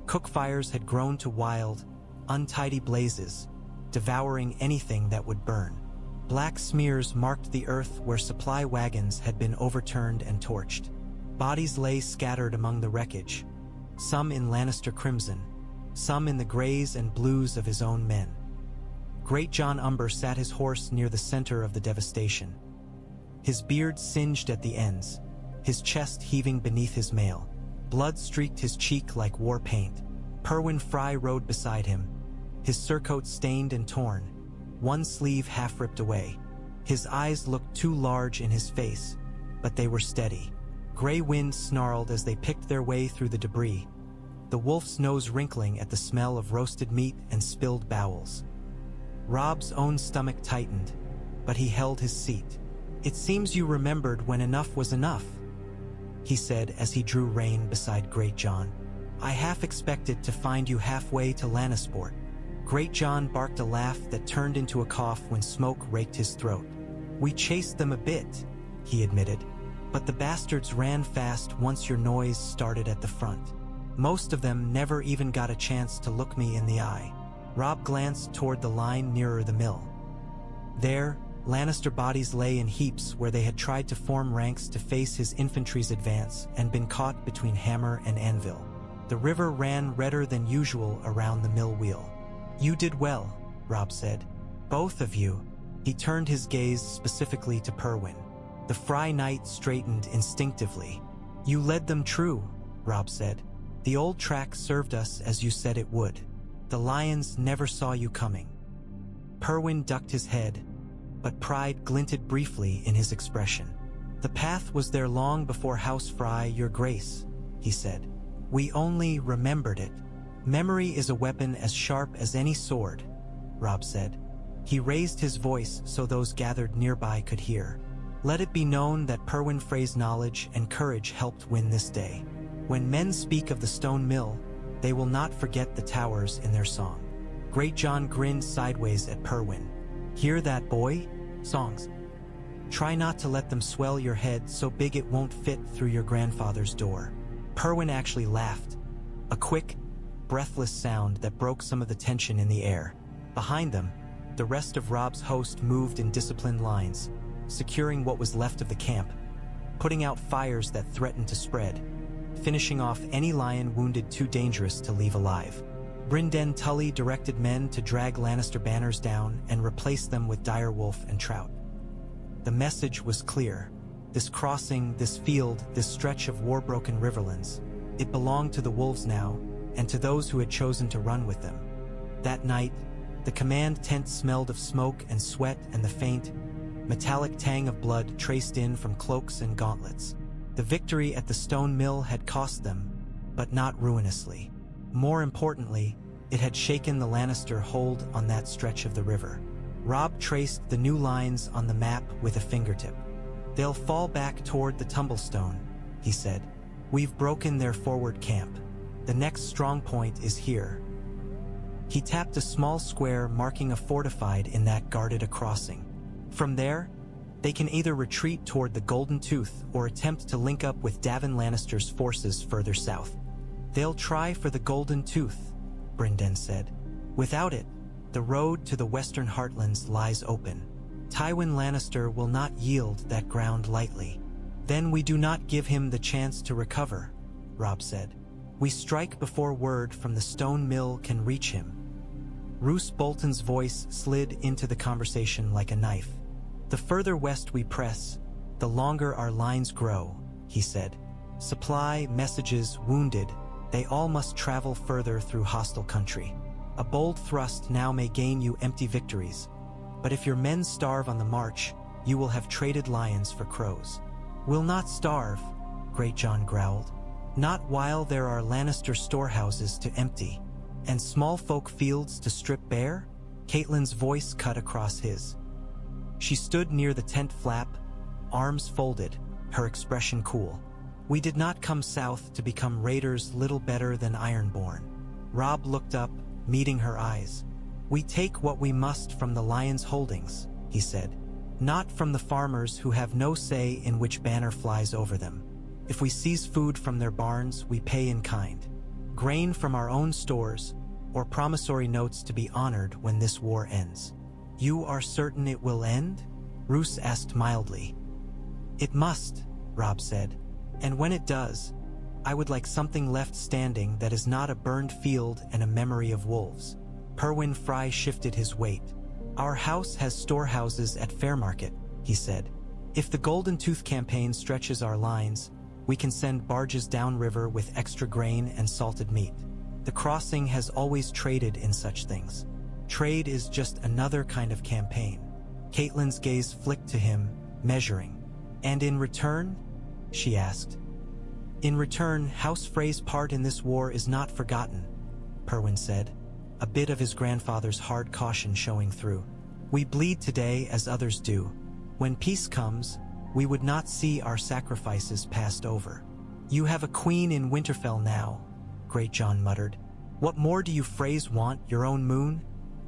[SPEAKER 1] Cook fires had grown to wild, untidy blazes, devouring anything that would burn. Black smears marked the earth where supply wagons had been overturned and torched. Bodies lay scattered among the wreckage, some in Lannister crimson, some in the grays and blues of his own men. Greatjon Umber sat his horse near the center of the devastation. His beard singed at the ends, his chest heaving beneath his mail. Blood streaked his cheek like war paint. Perwyn Frey rode beside him, his surcoat stained and torn, one sleeve half ripped away. His eyes looked too large in his face, but they were steady. Gray wind snarled as they picked their way through the debris, the wolf's nose wrinkling at the smell of roasted meat and spilled bowels. Robb's own stomach tightened, but he held his seat. "It seems you remembered when enough was enough," he said as he drew rein beside Greatjon. "I half expected to find you halfway to Lannisport." Greatjon barked a laugh that turned into a cough when smoke raked his throat. "We chased them a bit," he admitted, "but the bastards ran fast once your noise started at the front. Most of them never even got a chance to look me in the eye." Robb glanced toward the line nearer the mill. There, Lannister bodies lay in heaps where they had tried to form ranks to face his infantry's advance and been caught between hammer and anvil. The river ran redder than usual around the mill wheel. "You did well," Robb said. "Both of you." He turned his gaze specifically to Perwyn. The Frey knight straightened instinctively. "You led them true," Robb said. "The old track served us as you said it would. The lions never saw you coming." Perwyn ducked his head, but pride glinted briefly in his expression. "The path was there long before House Frey, your grace," he said. "We only remembered it." "Memory is a weapon as sharp as any sword," Robb said. He raised his voice so those gathered nearby could hear. "Let it be known that Perwyn Frey's knowledge and courage helped win this day. When men speak of the stone mill, they will not forget the towers in their song." Great John grinned sideways at Perwyn. "Hear that, boy? Songs. Try not to let them swell your head so big it won't fit through your grandfather's door." Perwyn actually laughed, a quick, breathless sound that broke some of the tension in the air. Behind them, the rest of Robb's host moved in disciplined lines, securing what was left of the camp, putting out fires that threatened to spread, finishing off any lion wounded too dangerous to leave alive. Brynden Tully directed men to drag Lannister banners down and replace them with direwolf and trout. The message was clear. This crossing, this field, this stretch of war-broken Riverlands, it belonged to the wolves now, and to those who had chosen to run with them. That night, the command tent smelled of smoke and sweat and the faint, metallic tang of blood traced in from cloaks and gauntlets. The victory at the stone mill had cost them, but not ruinously. More importantly, it had shaken the Lannister hold on that stretch of the river. Robb traced the new lines on the map with a fingertip. "They'll fall back toward the Tumblestone," he said. "We've broken their forward camp. The next strong point is here." He tapped a small square marking a fortified in that guarded a crossing. "From there, they can either retreat toward the Golden Tooth or attempt to link up with Daven Lannister's forces further south." "They'll try for the Golden Tooth," Brynden said. "Without it, the road to the Western Heartlands lies open. Tywin Lannister will not yield that ground lightly." "Then we do not give him the chance to recover," Robb said. "We strike before word from the stone mill can reach him." Roose Bolton's voice slid into the conversation like a knife. "The further west we press, the longer our lines grow," he said. "Supply, messages, wounded, they all must travel further through hostile country. A bold thrust now may gain you empty victories, but if your men starve on the march, you will have traded lions for crows." "We'll not starve," Great John growled. "Not while there are Lannister storehouses to empty, and small folk fields to strip bare?" Catelyn's voice cut across his. She stood near the tent flap, arms folded, her expression cool. "We did not come south to become raiders little better than Ironborn." Robb looked up, meeting her eyes. "We take what we must from the lion's holdings," he said. "Not from the farmers who have no say in which banner flies over them. If we seize food from their barns, we pay in kind. Grain from our own stores, or promissory notes to be honored when this war ends." "You are certain it will end?" Roose asked mildly. "It must," Robb said. "And when it does, I would like something left standing that is not a burned field and a memory of wolves." Perwyn Frey shifted his weight. "Our house has storehouses at Fairmarket," he said. "If the Golden Tooth campaign stretches our lines, we can send barges downriver with extra grain and salted meat. The crossing has always traded in such things. Trade is just another kind of campaign." Catelyn's gaze flicked to him, measuring. "And in return?" she asked. "In return, House Frey's part in this war is not forgotten," Perwyn said, a bit of his grandfather's hard caution showing through. "We bleed today as others do. When peace comes, we would not see our sacrifices passed over." "You have a queen in Winterfell now," Great John muttered. "What more do you Freys want, your own moon?"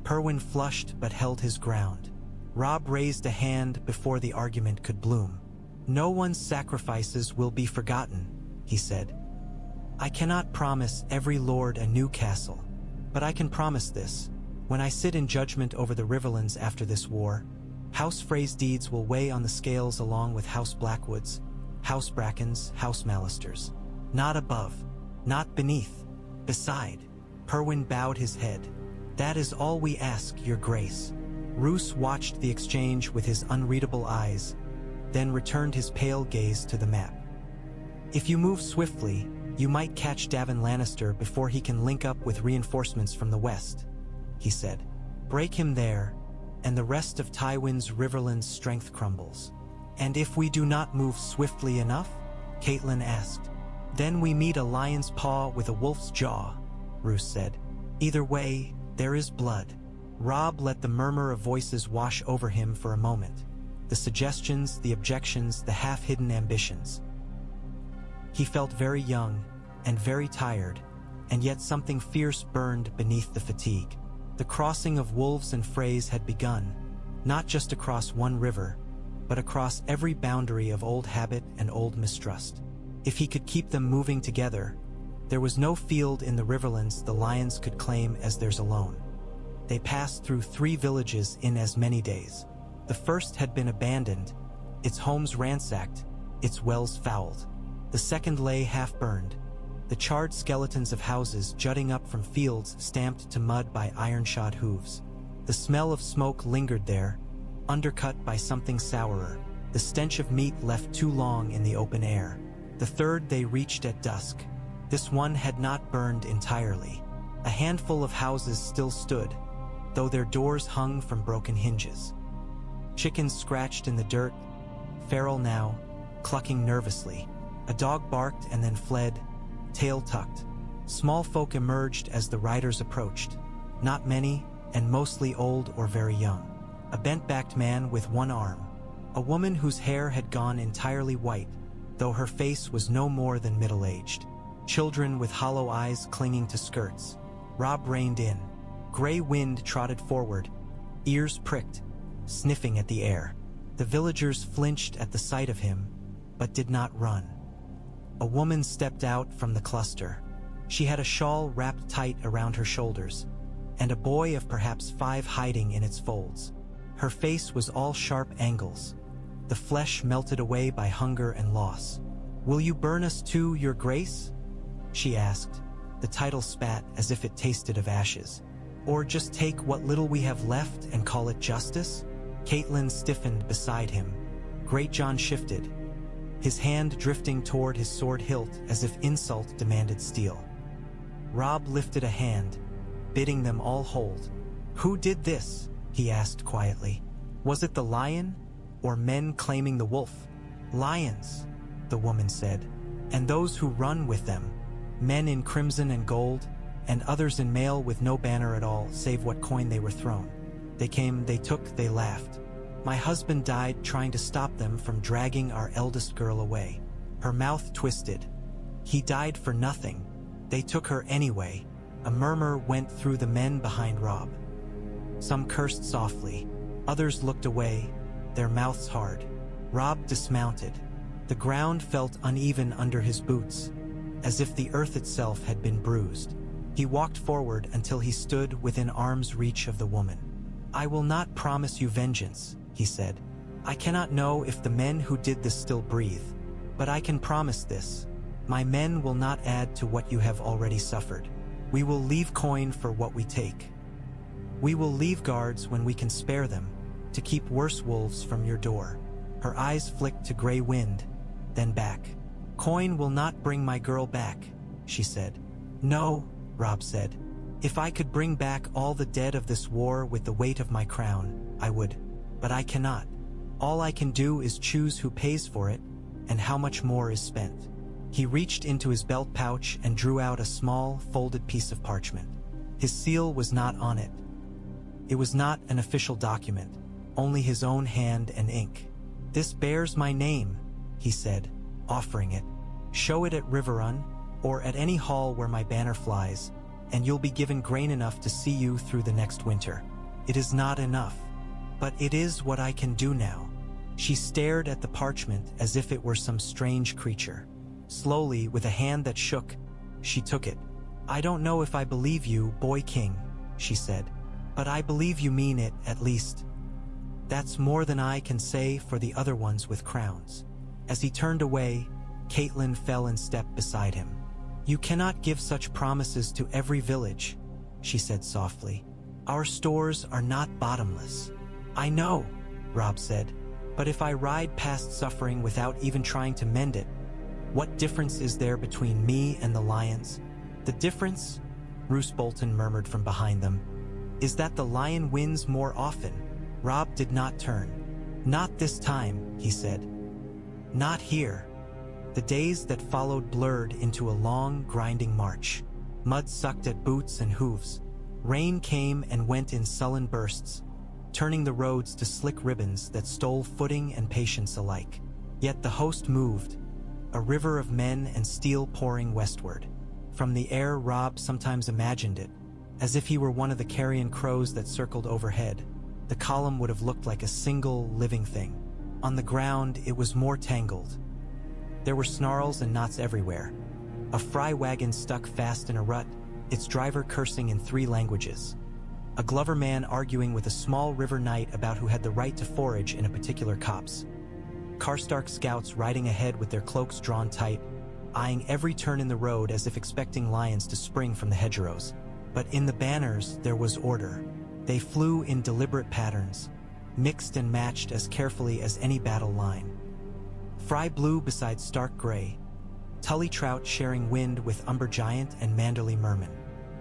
[SPEAKER 1] Perwyn flushed but held his ground. Robb raised a hand before the argument could bloom. "No one's sacrifices will be forgotten," he said. "I cannot promise every lord a new castle, but I can promise this. When I sit in judgment over the Riverlands after this war, House Frey's deeds will weigh on the scales along with House Blackwood's, House Bracken's, House Lannisters. Not above, not beneath, beside. Perwyn bowed his head. That is all we ask, your grace. Roose watched the exchange with his unreadable eyes, then returned his pale gaze to the map. If you move swiftly, you might catch Davin Lannister before he can link up with reinforcements from the west, he said. Break him there, and the rest of Tywin's Riverlands' strength crumbles. And if we do not move swiftly enough? Catelyn asked. Then we meet a lion's paw with a wolf's jaw, Roose said. Either way, there is blood. Robb let the murmur of voices wash over him for a moment. The suggestions, the objections, the half-hidden ambitions. He felt very young and very tired, and yet something fierce burned beneath the fatigue. The crossing of wolves and Freys had begun, not just across one river, but across every boundary of old habit and old mistrust. If he could keep them moving together, there was no field in the Riverlands the lions could claim as theirs alone. They passed through 3 villages in as many days. The first had been abandoned, its homes ransacked, its wells fouled. The second lay half-burned, the charred skeletons of houses jutting up from fields stamped to mud by iron-shod hooves. The smell of smoke lingered there, undercut by something sourer, the stench of meat left too long in the open air. The third they reached at dusk. This one had not burned entirely. A handful of houses still stood, though their doors hung from broken hinges. Chickens scratched in the dirt, feral now, clucking nervously. A dog barked and then fled, tail tucked. Small folk emerged as the riders approached, not many, and mostly old or very young. A bent-backed man with one arm. A woman whose hair had gone entirely white, though her face was no more than middle-aged. Children with hollow eyes clinging to skirts. Robb reined in. Gray Wind trotted forward, ears pricked, sniffing at the air. The villagers flinched at the sight of him, but did not run. A woman stepped out from the cluster. She had a shawl wrapped tight around her shoulders, and a boy of perhaps 5 hiding in its folds. Her face was all sharp angles, the flesh melted away by hunger and loss. "Will you burn us too, your grace?" she asked. The title spat as if it tasted of ashes. "Or just take what little we have left and call it justice?" Catelyn stiffened beside him. Greatjon shifted, his hand drifting toward his sword hilt as if insult demanded steel. Robb lifted a hand, bidding them all hold. "Who did this?" he asked quietly. "Was it the lion, or men claiming the wolf?" "Lions," the woman said, "and those who run with them, men in crimson and gold, and others in mail with no banner at all save what coin they were thrown. They came, they took, they laughed. My husband died trying to stop them from dragging our eldest girl away." Her mouth twisted. "He died for nothing. They took her anyway." A murmur went through the men behind Robb. Some cursed softly, others looked away, their mouths hard. Robb dismounted. The ground felt uneven under his boots, as if the earth itself had been bruised. He walked forward until he stood within arm's reach of the woman. "I will not promise you vengeance," he said. "I cannot know if the men who did this still breathe, but I can promise this. My men will not add to what you have already suffered. We will leave coin for what we take. We will leave guards when we can spare them, to keep worse wolves from your door." Her eyes flicked to Gray Wind, then back. "Coin will not bring my girl back," she said. "No," Robb said. "If I could bring back all the dead of this war with the weight of my crown, I would. But I cannot. All I can do is choose who pays for it, and how much more is spent." He reached into his belt pouch and drew out a small, folded piece of parchment. His seal was not on it. It was not an official document, only his own hand and ink. "This bears my name," he said, offering it. "Show it at Riverrun, or at any hall where my banner flies, and you'll be given grain enough to see you through the next winter. It is not enough, but it is what I can do now." She stared at the parchment as if it were some strange creature. Slowly, with a hand that shook, she took it. "I don't know if I believe you, Boy King," she said, "but I believe you mean it, at least." That's more than I can say for the other ones with crowns." As he turned away, Caitlin fell in step beside him. "You cannot give such promises to every village," she said softly. "Our stores are not bottomless." "I know," Robb said, "but if I ride past suffering without even trying to mend it, what difference is there between me and the lions?" "The difference," Roose Bolton murmured from behind them, "is that the lion wins more often." Robb did not turn. "Not this time," he said. "Not here." The days that followed blurred into a long, grinding march. Mud sucked at boots and hooves. Rain came and went in sullen bursts, turning the roads to slick ribbons that stole footing and patience alike. Yet the host moved, a river of men and steel pouring westward. From the air, Robb sometimes imagined it, as if he were one of the carrion crows that circled overhead. The column would have looked like a single, living thing. On the ground, it was more tangled. There were snarls and knots everywhere. A Frey wagon stuck fast in a rut, its driver cursing in 3 languages. A Glover man arguing with a small river knight about who had the right to forage in a particular copse. Karstark scouts riding ahead with their cloaks drawn tight, eyeing every turn in the road as if expecting lions to spring from the hedgerows. But in the banners, there was order. They flew in deliberate patterns, mixed and matched as carefully as any battle line. Frey blue beside Stark gray, Tully trout sharing wind with Umber giant and Manderly merman.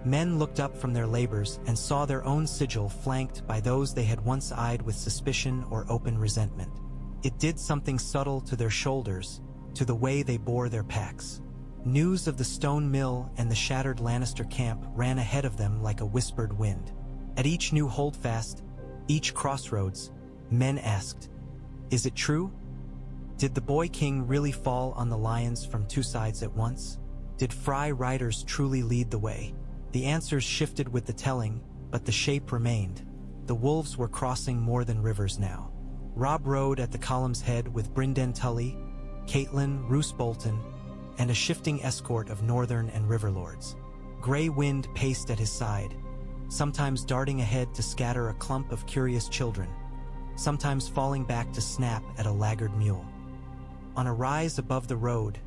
[SPEAKER 1] Men looked up from their labors and saw their own sigil flanked by those they had once eyed with suspicion or open resentment. It did something subtle to their shoulders, to the way they bore their packs. News of the stone mill and the shattered Lannister camp ran ahead of them like a whispered wind. At each new holdfast, each crossroads, men asked, "Is it true? Did the boy king really fall on the lions from 2 sides at once? Did Frey riders truly lead the way?" The answers shifted with the telling, but the shape remained. The wolves were crossing more than rivers now. Robb rode at the column's head with Brynden Tully, Caitlin, Roose Bolton, and a shifting escort of northern and river lords. Gray wind paced at his side, sometimes darting ahead to scatter a clump of curious children, sometimes falling back to snap at a laggard mule. On a rise above the road,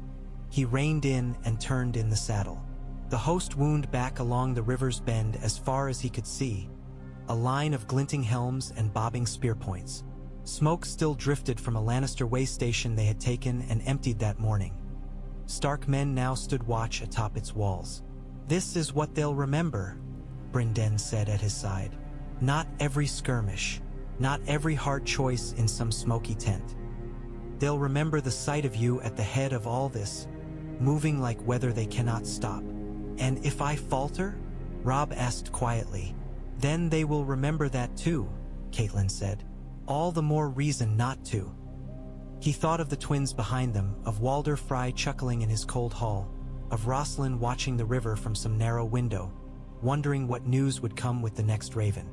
[SPEAKER 1] he reined in and turned in the saddle. The host wound back along the river's bend as far as he could see, a line of glinting helms and bobbing spear points. Smoke still drifted from a Lannister way station they had taken and emptied that morning. Stark men now stood watch atop its walls. "This is what they'll remember," Brynden said at his side. "Not every skirmish, not every hard choice in some smoky tent. They'll remember the sight of you at the head of all this, moving like weather they cannot stop." "And if I falter?" Robb asked quietly. "Then they will remember that too," Caitlin said. "All the more reason not to." He thought of the twins behind them, of Walder Frey chuckling in his cold hall, of Roslin watching the river from some narrow window, wondering what news would come with the next raven.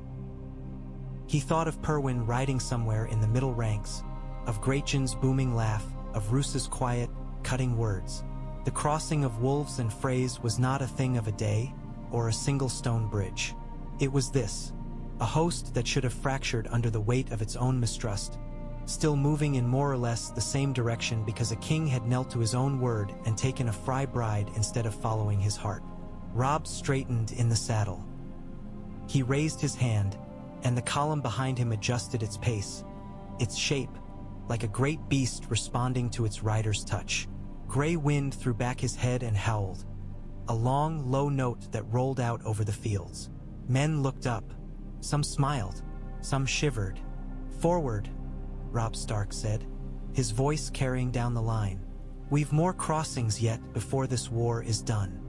[SPEAKER 1] He thought of Perwyn riding somewhere in the middle ranks, of Greatjon's booming laugh, of Roose's quiet, cutting words. The crossing of wolves and Freys was not a thing of a day, or a single stone bridge. It was this, a host that should have fractured under the weight of its own mistrust, still moving in more or less the same direction because a king had knelt to his own word and taken a Frey bride instead of following his heart. Robb straightened in the saddle. He raised his hand, and the column behind him adjusted its pace, its shape, like a great beast responding to its rider's touch. Gray wind threw back his head and howled, a long, low note that rolled out over the fields. Men looked up. Some smiled, some shivered. "Forward," Robb Stark said, his voice carrying down the line. "We've more crossings yet before this war is done."